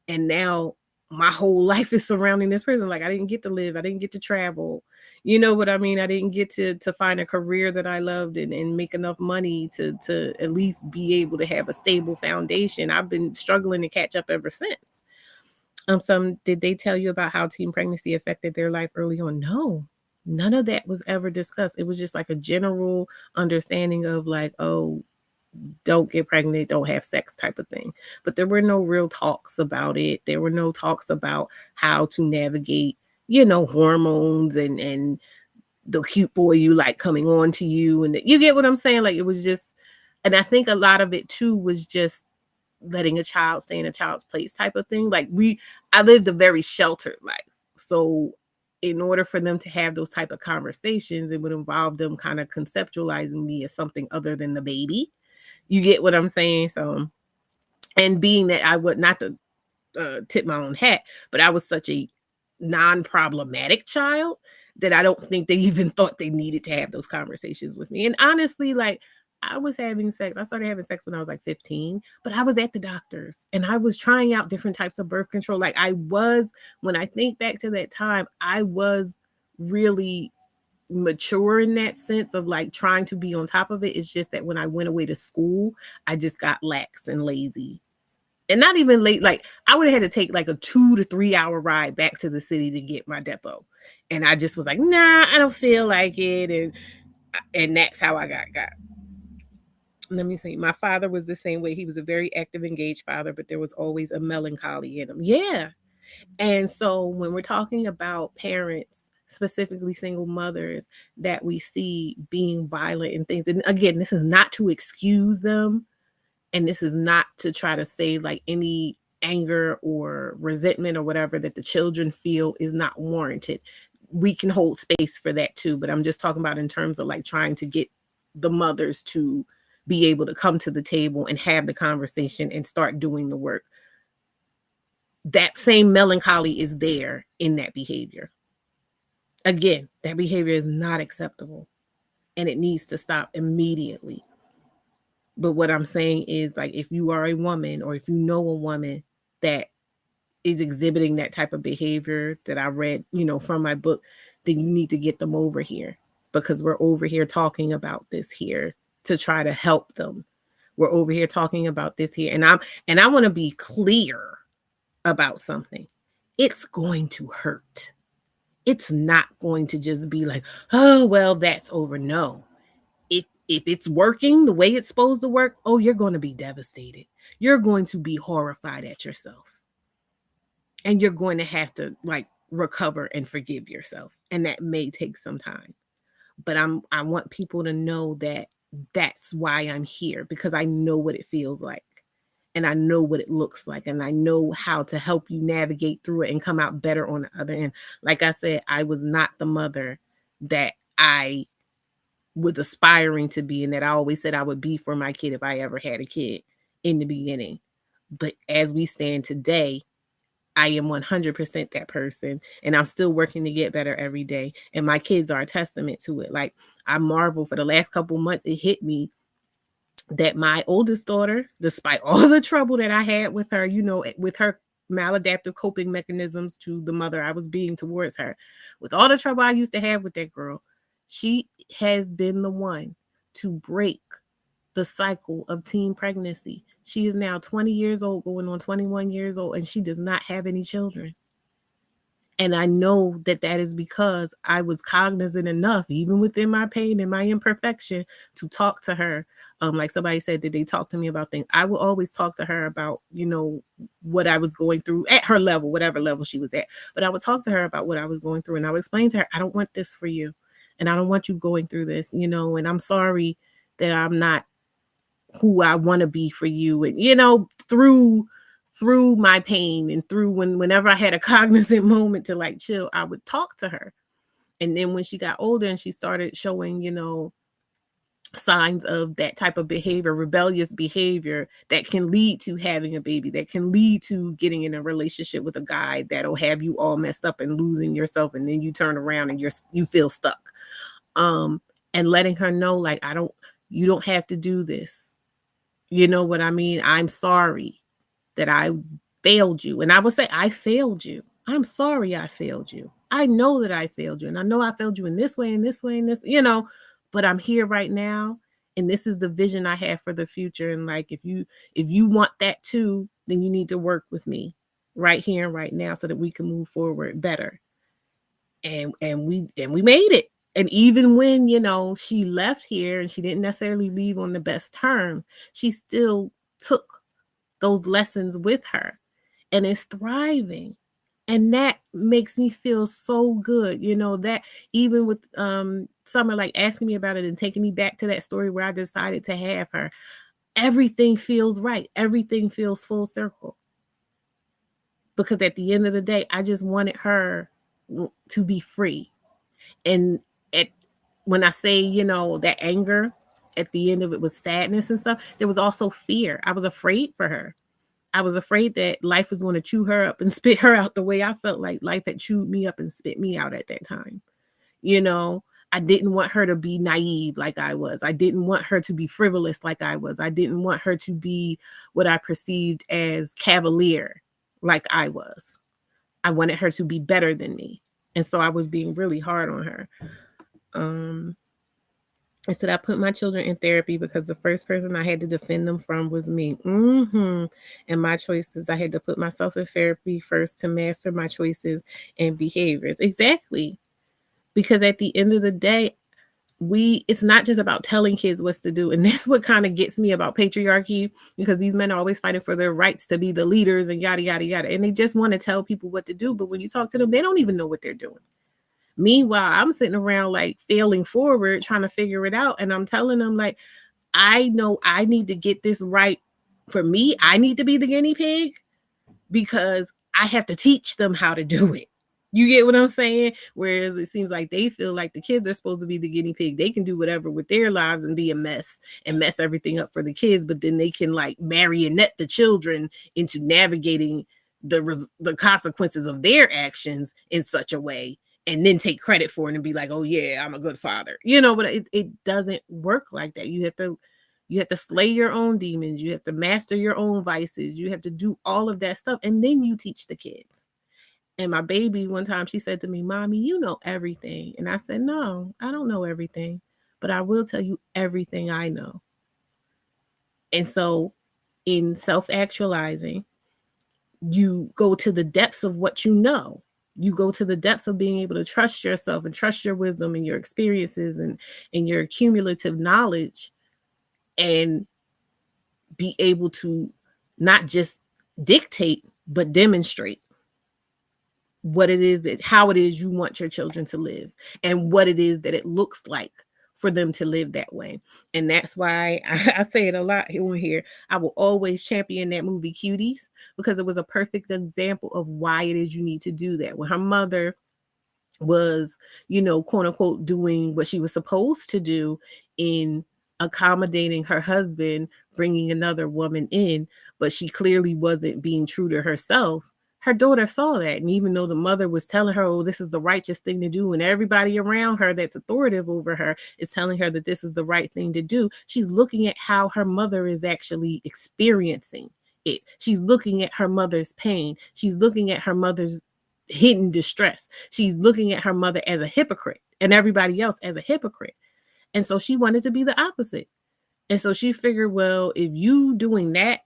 And now my whole life is surrounding this prison. Like I didn't get to live, I didn't get to travel. You know what I mean? I didn't get to find a career that I loved and make enough money to at least be able to have a stable foundation. I've been struggling to catch up ever since. Did they tell you about how teen pregnancy affected their life early on? No, none of that was ever discussed. It was just like a general understanding of like, oh, don't get pregnant, don't have sex type of thing. But there were no real talks about it. There were no talks about how to navigate, hormones and the cute boy you like coming on to you, and you get what I'm saying? Like, it was just, and I think a lot of it too was just letting a child stay in a child's place type of thing. Like, I lived a very sheltered life. So in order for them to have those type of conversations, it would involve them kind of conceptualizing me as something other than the baby. You get what I'm saying? So, and being that I would not to tip my own hat, but I was such a non-problematic child that I don't think they even thought they needed to have those conversations with me. And honestly, like, I was having sex. I started having sex when I was like 15, but I was at the doctor's and I was trying out different types of birth control. Like, when I think back to that time, I was really mature in that sense of like trying to be on top of it. It's just that when I went away to school, I just got lax and lazy, and not even late. Like, I would have had to take like a 2 to 3 hour ride back to the city to get my depot. And I just was like, nah, I don't feel like it. And that's how I got. Let me see. My father was the same way. He was a very active, engaged father, but there was always a melancholy in him. Yeah. And so when we're talking about parents, specifically single mothers, that we see being violent and things, and again, this is not to excuse them, and this is not to try to say like any anger or resentment or whatever that the children feel is not warranted. We can hold space for that too, but I'm just talking about in terms of like trying to get the mothers to be able to come to the table and have the conversation and start doing the work. That same melancholy is there in that behavior. Again, that behavior is not acceptable and it needs to stop immediately. But what I'm saying is, like, if you are a woman or if you know a woman that is exhibiting that type of behavior that I read, from my book, then you need to get them over here, because we're over here talking about this here to try to help them. We're over here talking about this here. And I want to be clear about something. It's going to hurt. It's not going to just be like, oh, well, that's over. No. If it's working the way it's supposed to work, oh, you're going to be devastated. You're going to be horrified at yourself. And you're going to have to like recover and forgive yourself. And that may take some time. But I want people to know that that's why I'm here, because I know what it feels like. And I know what it looks like. And I know how to help you navigate through it and come out better on the other end. Like I said, I was not the mother that I was aspiring to be, and that I always said I would be for my kid if I ever had a kid in the beginning. But as we stand today, I am 100% that person, and I'm still working to get better every day. And my kids are a testament to it. Like, I marvel, for the last couple months, it hit me that my oldest daughter, despite all the trouble that I had with her, with her maladaptive coping mechanisms to the mother I was being towards her, with all the trouble I used to have with that girl, she has been the one to break the cycle of teen pregnancy. She is now 20 years old, going on 21 years old, and she does not have any children. And I know that that is because I was cognizant enough, even within my pain and my imperfection, to talk to her. Like somebody said, did they talk to me about things? I will always talk to her about, what I was going through at her level, whatever level she was at. But I would talk to her about what I was going through, and I would explain to her, I don't want this for you. And I don't want you going through this, and I'm sorry that I'm not who I want to be for you. And, through my pain and through whenever I had a cognizant moment to like chill, I would talk to her. And then when she got older and she started showing, signs of that type of behavior, rebellious behavior that can lead to having a baby, that can lead to getting in a relationship with a guy that'll have you all messed up and losing yourself, and then you turn around and you feel stuck. And letting her know, like, you don't have to do this. You know what I mean? I'm sorry that I failed you. And I would say, I failed you. I'm sorry I failed you. I know that I failed you. And I know I failed you in this way, in this way, in this, but I'm here right now. And this is the vision I have for the future. And like, if you want that too, then you need to work with me right here and right now so that we can move forward better. And we made it. And even when, she left here and she didn't necessarily leave on the best terms, she still took those lessons with her and is thriving. And that makes me feel so good, that even with Summer like asking me about it and taking me back to that story where I decided to have her, everything feels right. Everything feels full circle. Because at the end of the day, I just wanted her to be free. And at when I say, that anger, at the end of it was sadness and stuff, there was also fear. I was afraid for her. I was afraid that life was going to chew her up and spit her out the way I felt like life had chewed me up and spit me out at that time. You know, I didn't want her to be naive like I was. I didn't want her to be frivolous like I was. I didn't want her to be what I perceived as cavalier like I was. I wanted her to be better than me. And so I was being really hard on her. I said I put my children in therapy because the first person I had to defend them from was me. And my choices, I had to put myself in therapy first to master my choices and behaviors. Exactly. Because at the end of the day, it's not just about telling kids what to do. And that's what kind of gets me about patriarchy, because these men are always fighting for their rights to be the leaders and yada, yada, yada. And they just want to tell people what to do. But when you talk to them, they don't even know what they're doing. Meanwhile, I'm sitting around like failing forward, trying to figure it out. And I'm telling them, like, I know I need to get this right for me. I need to be the guinea pig because I have to teach them how to do it. You get what I'm saying? Whereas it seems like they feel like the kids are supposed to be the guinea pig. They can do whatever with their lives and be a mess and mess everything up for the kids, but then they can like marionette the children into navigating the consequences of their actions in such a way, and then take credit for it and be like, oh yeah, I'm a good father. But it doesn't work like that. You have to slay your own demons. You have to master your own vices. You have to do all of that stuff. And then you teach the kids. And my baby, one time she said to me, Mommy, you know everything. And I said, no, I don't know everything, but I will tell you everything I know. And so in self-actualizing, you go to the depths of what you know. You go to the depths of being able to trust yourself and trust your wisdom and your experiences and your cumulative knowledge, and be able to not just dictate, but demonstrate what it is how it is you want your children to live, and what it is that it looks like for them to live that way. And that's why I say it a lot on here. I will always champion that movie Cuties, because it was a perfect example of why it is you need to do that. When her mother was, quote unquote, doing what she was supposed to do in accommodating her husband, bringing another woman in, but she clearly wasn't being true to herself. Her daughter saw that. And even though the mother was telling her, oh, this is the righteous thing to do, and everybody around her that's authoritative over her is telling her that this is the right thing to do, she's looking at how her mother is actually experiencing it. She's looking at her mother's pain. She's looking at her mother's hidden distress. She's looking at her mother as a hypocrite and everybody else as a hypocrite. And so she wanted to be the opposite. And so she figured, well, if you doing that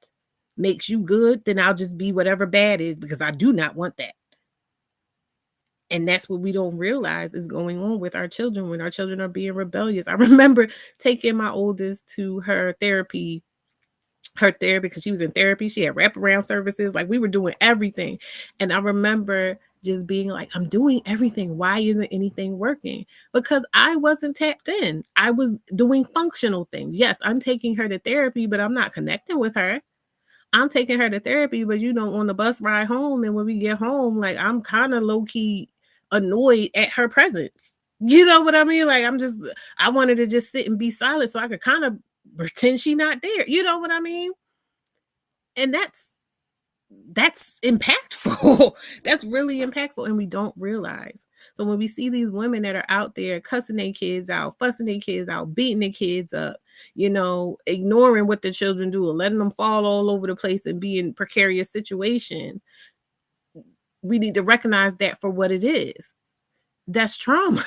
makes you good, then I'll just be whatever bad is, because I do not want that. And that's what we don't realize is going on with our children when our children are being rebellious. I remember taking my oldest to her therapy, because she was in therapy. She had wraparound services. Like, we were doing everything. And I remember just being like, I'm doing everything. Why isn't anything working? Because I wasn't tapped in. I was doing functional things. Yes, I'm taking her to therapy, but I'm not connecting with her. I'm taking her to therapy, but on the bus ride home, and when we get home, like, I'm kind of low key annoyed at her presence. You know what I mean? Like, I wanted to just sit and be silent so I could kind of pretend she not there. You know what I mean? And that's impactful. That's really impactful, and we don't realize. So when we see these women that are out there cussing their kids out, fussing their kids out, beating their kids up, ignoring what the children do and letting them fall all over the place and be in precarious situations, we need to recognize that for what it is. That's trauma,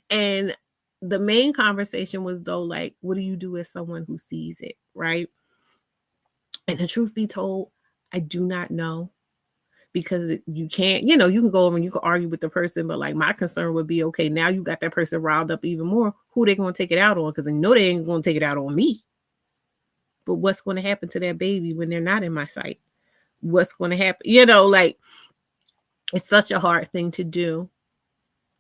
And the main conversation was, though, like, what do you do as someone who sees it, right? And the truth be told, I do not know, because you can't, you know, you can go over and you can argue with the person, but like my concern would be, okay, now you got that person riled up even more. Who they going to take it out on? Because they know they ain't going to take it out on me. But what's going to happen to that baby when they're not in my sight? What's going to happen? You know, like it's such a hard thing to do.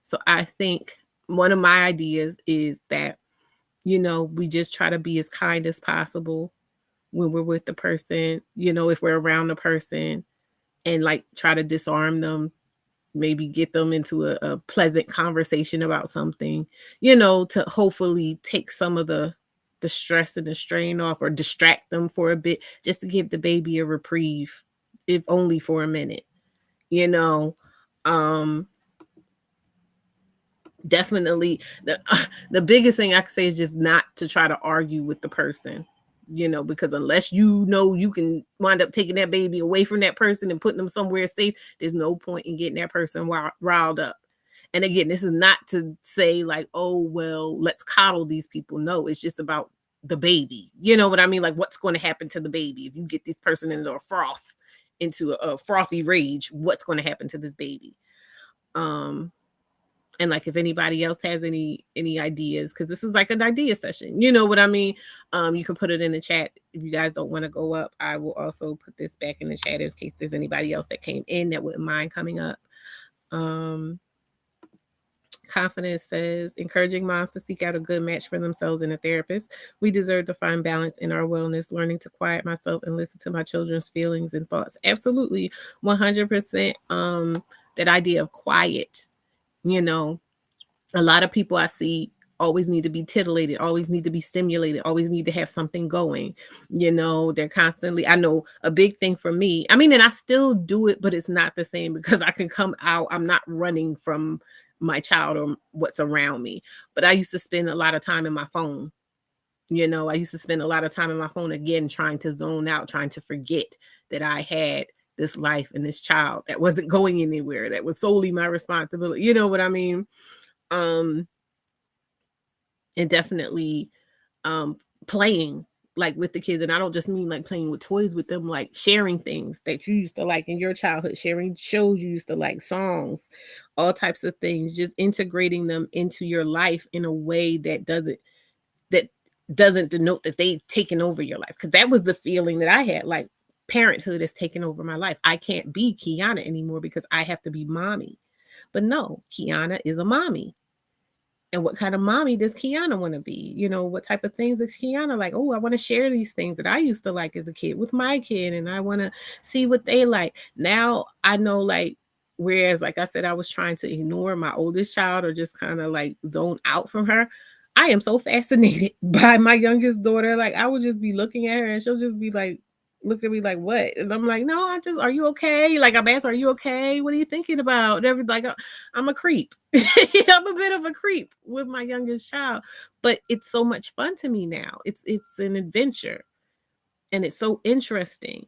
So I think one of my ideas is that, you know, we just try to be as kind as possible when we're with the person, you know, if we're around the person, and like try to disarm them, maybe get them into a pleasant conversation about something, you know, to hopefully take some of the stress and the strain off, or distract them for a bit, just to give the baby a reprieve, if only for a minute, you know. um Definitely the biggest thing I can say is just not to try to argue with the person, you know, because unless you know you can wind up taking that baby away from that person and putting them somewhere safe, there's no point in getting that person riled up. And again, this is not to say like, oh well, let's coddle these people. No, it's just about the baby, you know what I mean? Like, what's going to happen to the baby if you get this person into a frothy rage? What's going to happen to this baby? um and like, if anybody else has any ideas, because this is like an idea session, you know what I mean? You can put it in the chat. If you guys don't want to go up, I will also put this back in the chat in case there's anybody else that came in that wouldn't mind coming up. um Confidence says, encouraging moms to seek out a good match for themselves and a therapist. We deserve to find balance in our wellness. Learning to quiet myself and listen to my children's feelings and thoughts. Absolutely, 100%. That idea of quiet, you know, a lot of people I see always need to be titillated, always need to be stimulated, always need to have something going. You know, they're constantly, I know a big thing for me, I mean, and I still do it, but it's not the same because I can come out, I'm not running from my child or what's around me. But I used to spend a lot of time in my phone. You know, I used to spend a lot of time in my phone, again, trying to zone out, trying to forget that I had this life and this child that wasn't going anywhere, that was solely my responsibility. You know what I mean? um and definitely um playing like with the kids, and I don't just mean like playing with toys with them, like sharing things that you used to like in your childhood, sharing shows you used to like, songs, all types of things, just integrating them into your life in a way that doesn't denote that they've taken over your life, because that was the feeling that I had, like parenthood has taken over my life. I can't be Kiana anymore because I have to be mommy. But no, Kiana is a mommy. And what kind of mommy does Kiana want to be? You know, what type of things is Kiana like? Oh, I want to share these things that I used to like as a kid with my kid, and I want to see what they like. Now I know, like, whereas, like I said, I was trying to ignore my oldest child or just kind of like zone out from her. I am so fascinated by my youngest daughter. Like, I would just be looking at her and she'll just be like, look at me like, what? And I'm like, no, are you okay? Like, I'm asking, are you okay? What are you thinking about? And everything. Like, I'm a creep. I'm a bit of a creep with my youngest child, but it's so much fun to me now. It's an adventure, and it's so interesting.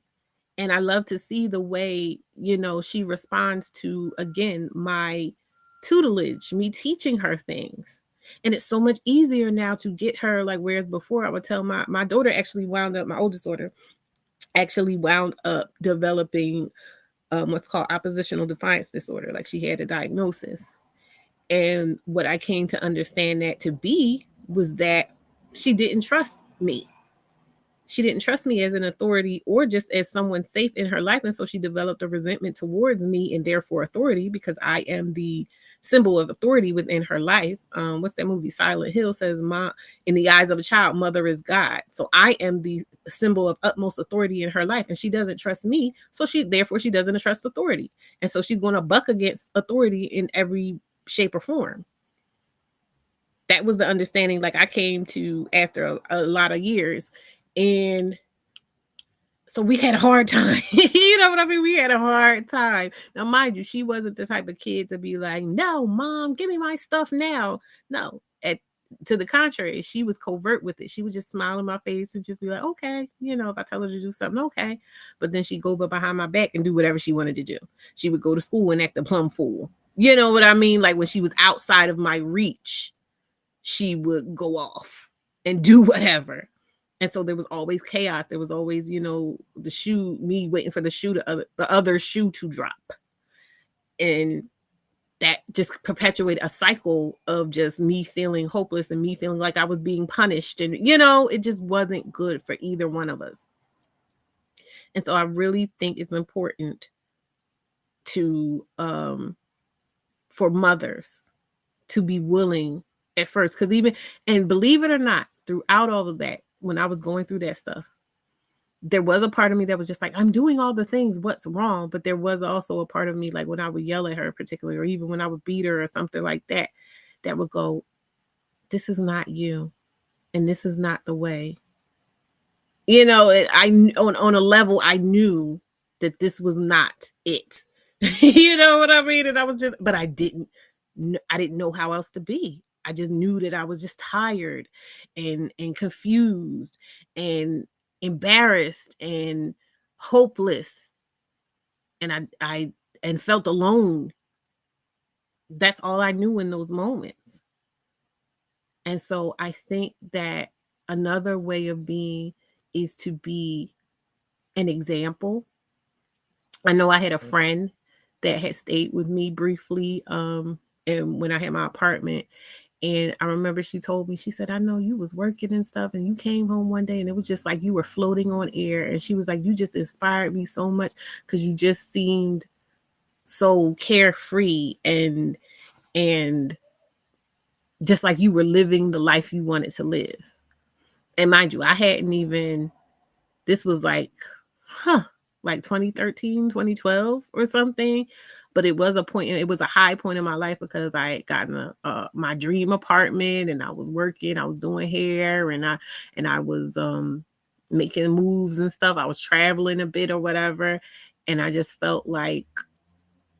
And I love to see the way, you know, she responds to, again, my tutelage, me teaching her things. And it's so much easier now to get her, like, whereas before I would tell my daughter actually wound up, my oldest daughter actually wound up developing what's called oppositional defiance disorder. Like, she had a diagnosis. And what I came to understand that to be was that she didn't trust me. She didn't trust me as an authority or just as someone safe in her life. And so she developed a resentment towards me and therefore authority, because I am the symbol of authority within her life. What's that movie? Silent Hill says, in the eyes of a child, mother is God. So I am the symbol of utmost authority in her life. And she doesn't trust me. So she doesn't trust authority. And so she's going to buck against authority in every shape or form. That was the understanding, like, I came to after a lot of years. And so we had a hard time. You know what I mean? We had a hard time. Now, mind you, she wasn't the type of kid to be like, no, mom, give me my stuff now. No, to the contrary, she was covert with it. She would just smile in my face and just be like, okay, you know, if I tell her to do something, okay. But then she'd go behind my back and do whatever she wanted to do. She would go to school and act a plum fool. You know what I mean? Like, when she was outside of my reach, she would go off and do whatever. And so there was always chaos. There was always, the shoe, me waiting for the other shoe to drop. And that just perpetuated a cycle of just me feeling hopeless and me feeling like I was being punished. And, it just wasn't good for either one of us. And so I really think it's important to, for mothers to be willing at first. Because and believe it or not, throughout all of that, when I was going through that stuff, there was a part of me that was just like, I'm doing all the things, what's wrong? But there was also a part of me, like when I would yell at her particularly, or even when I would beat her or something like that, that would go, this is not you. And this is not the way. On a level, I knew that this was not it. You know what I mean? And I was just, but I didn't know how else to be. I just knew that I was just tired and confused and embarrassed and hopeless, and I and felt alone. That's all I knew in those moments. And so I think that another way of being is to be an example. I know I had a friend that had stayed with me briefly, and when I had my apartment. And I remember she told me, she said, I know you was working and stuff, and you came home one day and it was just like you were floating on air. And she was like, you just inspired me so much because you just seemed so carefree and just like you were living the life you wanted to live. And mind you, I hadn't even, this was like 2013, 2012 or something. But it was it was a high point in my life because I had gotten my dream apartment, and I was working, I was doing hair, and I was making moves and stuff. I was traveling a bit or whatever. And I just felt like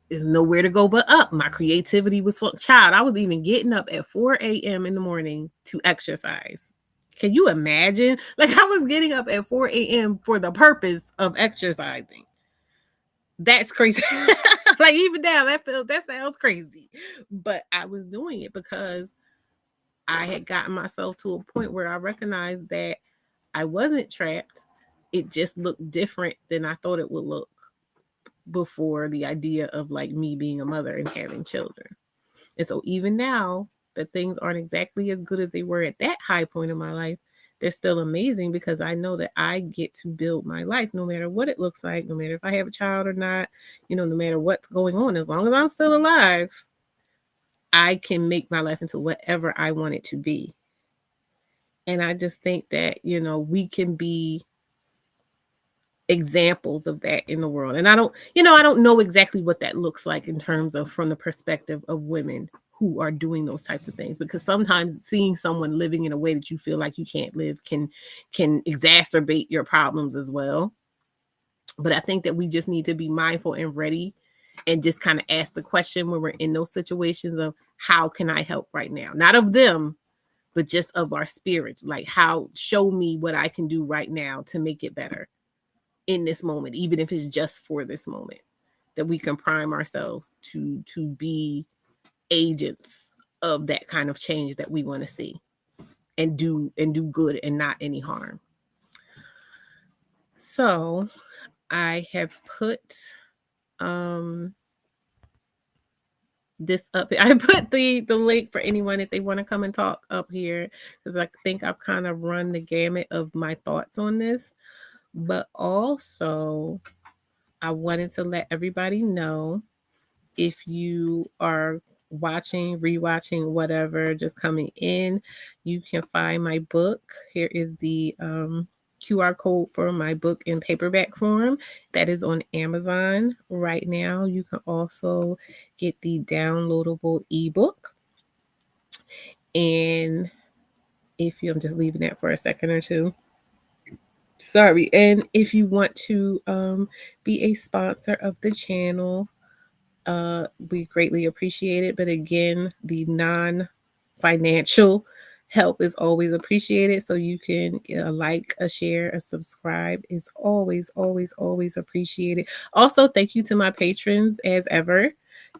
there's nowhere to go but up. My creativity was child. I was even getting up at 4 a.m. in the morning to exercise. Can you imagine? Like, I was getting up at 4 a.m. for the purpose of exercising. That's crazy. Like, even now, that sounds crazy. But I was doing it because I had gotten myself to a point where I recognized that I wasn't trapped. It just looked different than I thought it would look before the idea of like me being a mother and having children. And so even now that things aren't exactly as good as they were at that high point in my life, they're still amazing because I know that I get to build my life no matter what it looks like, no matter if I have a child or not, no matter what's going on. As long as I'm still alive, I can make my life into whatever I want it to be. And I just think that, we can be examples of that in the world. And I don't know exactly what that looks like in terms of from the perspective of women who are doing those types of things, because sometimes seeing someone living in a way that you feel like you can't live can exacerbate your problems as well. But I think that we just need to be mindful and ready and just kind of ask the question when we're in those situations of, how can I help right now? Not of them, but just of our spirits. Like, show me what I can do right now to make it better in this moment, even if it's just for this moment, that we can prime ourselves to be agents of that kind of change that we want to see and do good and not any harm. So I have put this up. I put the link for anyone if they want to come and talk up here, because I think I've kind of run the gamut of my thoughts on this. But also, I wanted to let everybody know, if you are watching, rewatching, whatever, just coming in, you can find my book. Here is the QR code for my book in paperback form. That is on Amazon right now. You can also get the downloadable ebook. And I'm just leaving that for a second or two. Sorry. And if you want to be a sponsor of the channel, we greatly appreciate it. But again, the non-financial help is always appreciated. So you can like, a share, a subscribe is always, always, always appreciated. Also, thank you to my patrons as ever.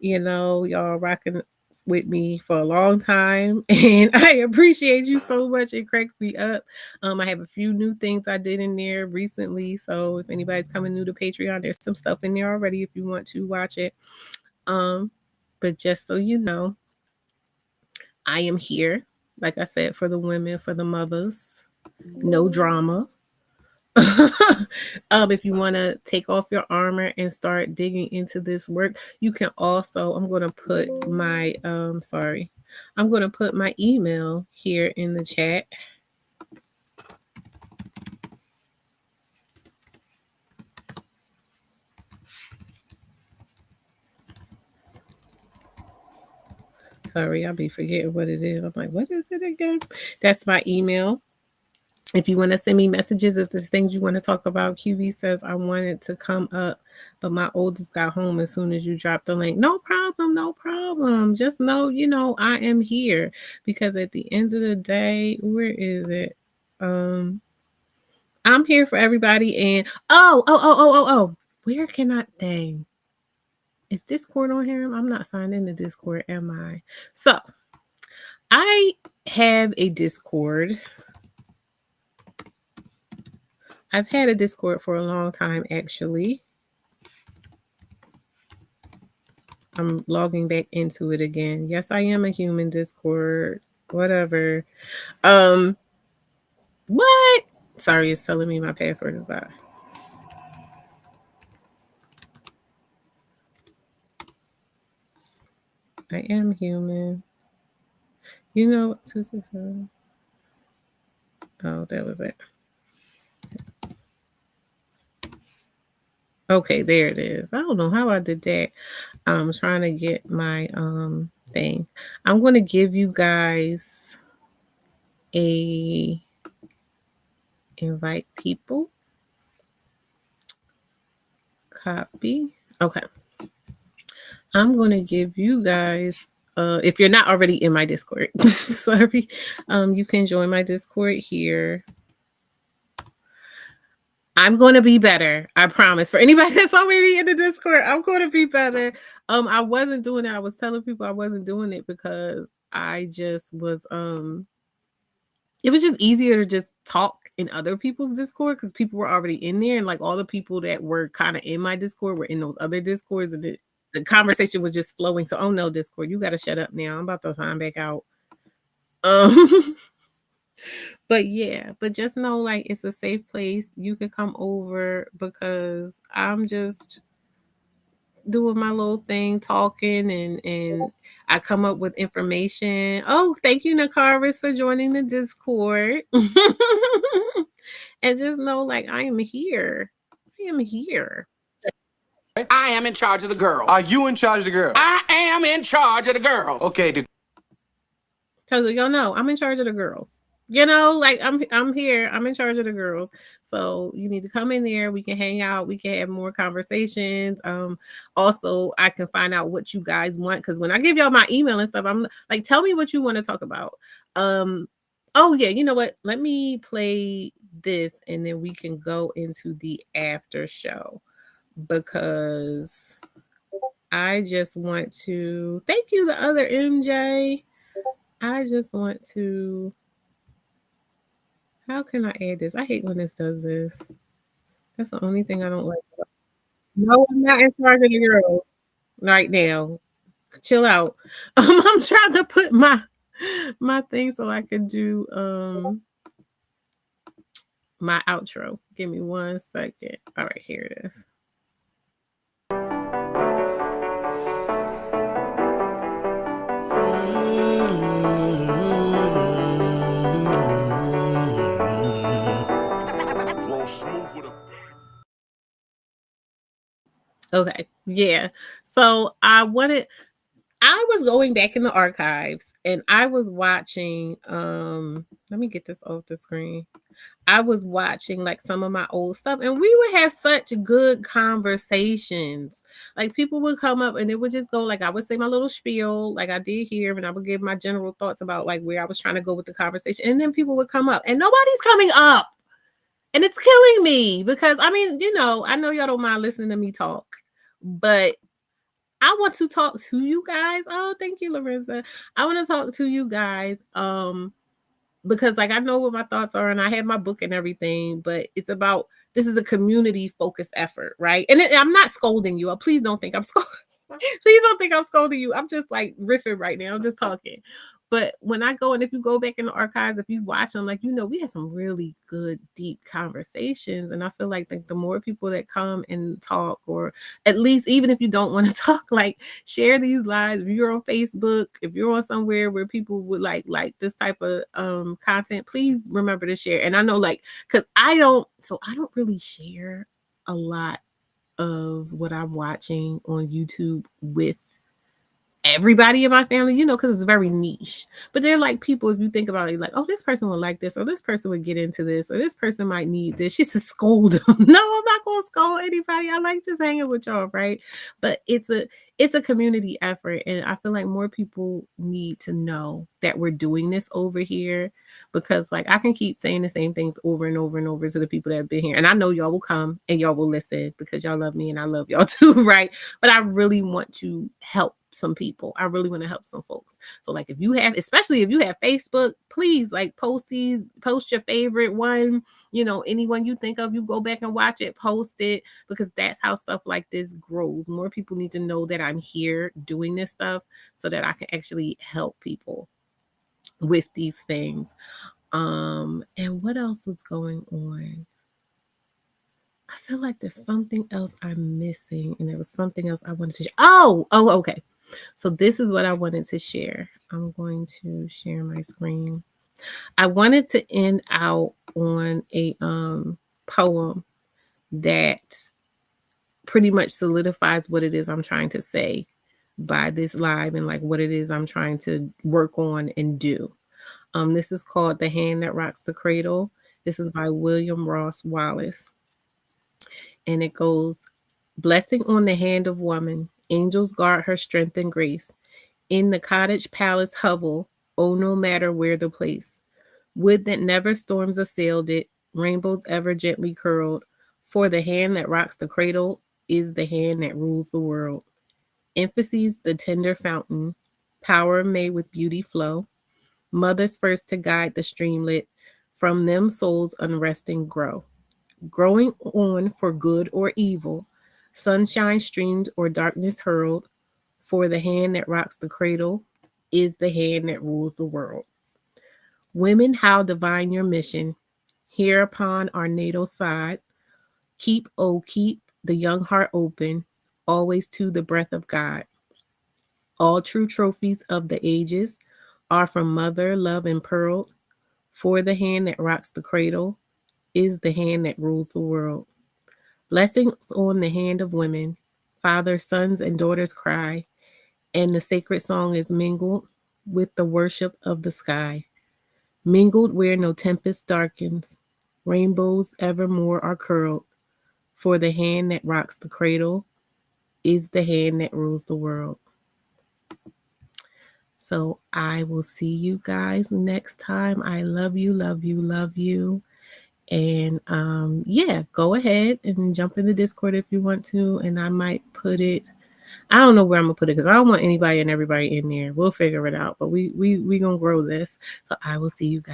Y'all rocking with me for a long time, and I appreciate you so much. It cracks me up. I have a few new things I did in there recently, so if anybody's coming new to Patreon, there's some stuff in there already if you want to watch it. But just so you know, I am here, like I said, for the women, for the mothers. No drama. If you want to take off your armor and start digging into this work, you can also, I'm going to put my email here in the chat. Sorry, I'll be forgetting what it is. I'm like, what is it again? That's my email. If you want to send me messages, if there's things you want to talk about, QB says, I wanted to come up, but my oldest got home as soon as you dropped the link. No problem, no problem. Just know, I am here, because at the end of the day, where is it? I'm here for everybody. And where can I, dang. Is Discord on here? I'm not signed into Discord, am I? So I have a Discord. I've had a Discord for a long time, actually. I'm logging back into it again. Yes, I am a human Discord. Whatever. What? Sorry, it's telling me my password is out. I am human. 267. Oh, that was it. Okay, there it is. I don't know how I did that. I'm trying to get my thing. I'm going to give you guys a invite people. Copy. Okay. I'm going to give you guys, if you're not already in my Discord, sorry, you can join my Discord here. I'm going to be better. I promise. For anybody that's already in the Discord, I'm going to be better. I wasn't doing it. I was telling people I wasn't doing it because I just was, it was just easier to just talk in other people's Discord because people were already in there, and like all the people that were kind of in my Discord were in those other Discords, and the conversation was just flowing. So, oh no, Discord, you got to shut up now. I'm about to sign back out. But yeah, but just know, like, it's a safe place. You can come over because I'm just doing my little thing, talking, and I come up with information. Oh, thank you, Nakaris, for joining the Discord. And just know, like, I am here. I am here.
I am in charge of the girls.
Are you in charge of the girls?
I am in charge of the girls.
Okay.
So y'all know I'm in charge of the girls. Like I'm here. I'm in charge of the girls. So you need to come in there. We can hang out. We can have more conversations. Also, I can find out what you guys want, because when I give y'all my email and stuff, I'm like, tell me what you want to talk about. Oh yeah, you know what? Let me play this and then we can go into the after show, because I just want to thank you, the other MJ. I just want to, how can I add this? I hate when this does this. That's the only thing I don't like. No, I'm not in charge of the girls right now. Chill out. I'm trying to put my thing so I can do my outro. Give me 1 second. All right, here it is. Okay, yeah. So I was going back in the archives and I was watching, let me get this off the screen. I was watching like some of my old stuff, and we would have such good conversations. Like people would come up and it would just go, like, I would say my little spiel like I did here, and I would give my general thoughts about like where I was trying to go with the conversation. And then people would come up and nobody's coming up. And it's killing me because I mean, I know y'all don't mind listening to me talk, but I want to talk to you guys. Oh, thank you, Lorenza. I want to talk to you guys. Because like I know what my thoughts are and I have my book and everything, but it's about this is a community focused effort, right? And I'm not scolding you. Please don't think I'm scolding. Please don't think I'm scolding you. I'm just like riffing right now. I'm just talking. But when I go and if you go back in the archives, if you watch them, like we had some really good, deep conversations. And I feel like the more people that come and talk, or at least even if you don't want to talk, like share these lives. If you're on Facebook, if you're on somewhere where people would like this type of content, please remember to share. And I know because I don't really share a lot of what I'm watching on YouTube with everybody in my family, because it's very niche. But they're like people, if you think about it, like, oh, this person would like this, or this person would get into this, or this person might need this. She's to scold them. No, I'm not gonna scold anybody. I like just hanging with y'all, right? But it's a community effort, and I feel like more people need to know that we're doing this over here, because like I can keep saying the same things over and over and over to the people that have been here, and I know y'all will come and y'all will listen because y'all love me and I love y'all too, right? But I really want to help some people. I really want to help some folks. So like if you have, especially if you have Facebook, please like post your favorite one, anyone you think of, you go back and watch it, post it, because that's how stuff like this grows. More people need to know that I'm here doing this stuff so that I can actually help people with these things. And what else was going on? I feel like there's something else I'm missing, and there was something else I wanted to share. Okay. So this is what I wanted to share. I'm going to share my screen. I wanted to end out on a poem that pretty much solidifies what it is I'm trying to say by this live, and like what it is I'm trying to work on and do. This is called The Hand That Rocks the Cradle. This is by William Ross Wallace. And it goes, blessing on the hand of woman, angels guard her strength and grace. In the cottage palace hovel, oh, no matter where the place. Wood that never storms assailed it, rainbows ever gently curled. For the hand that rocks the cradle is the hand that rules the world. Emphases the tender fountain, power may with beauty flow. Mothers first to guide the streamlet, from them souls unresting grow. Growing on for good or evil, sunshine streamed or darkness hurled, for the hand that rocks the cradle is the hand that rules the world. Women, how divine your mission, here upon our natal side. Keep, oh, keep the young heart open, always to the breath of God. All true trophies of the ages are from mother love impearled, for the hand that rocks the cradle is the hand that rules the world. Blessings on the hand of women, fathers, sons, and daughters cry, and the sacred song is mingled with the worship of the sky. Mingled where no tempest darkens, rainbows evermore are curled, for the hand that rocks the cradle is the hand that rules the world. So I will see you guys next time. I love you, love you, love you. And yeah, go ahead and jump in the Discord if you want to. And I might put it, I don't know where I'm gonna put it because I don't want anybody and everybody in there. We'll figure it out. But we gonna grow this. So I will see you guys.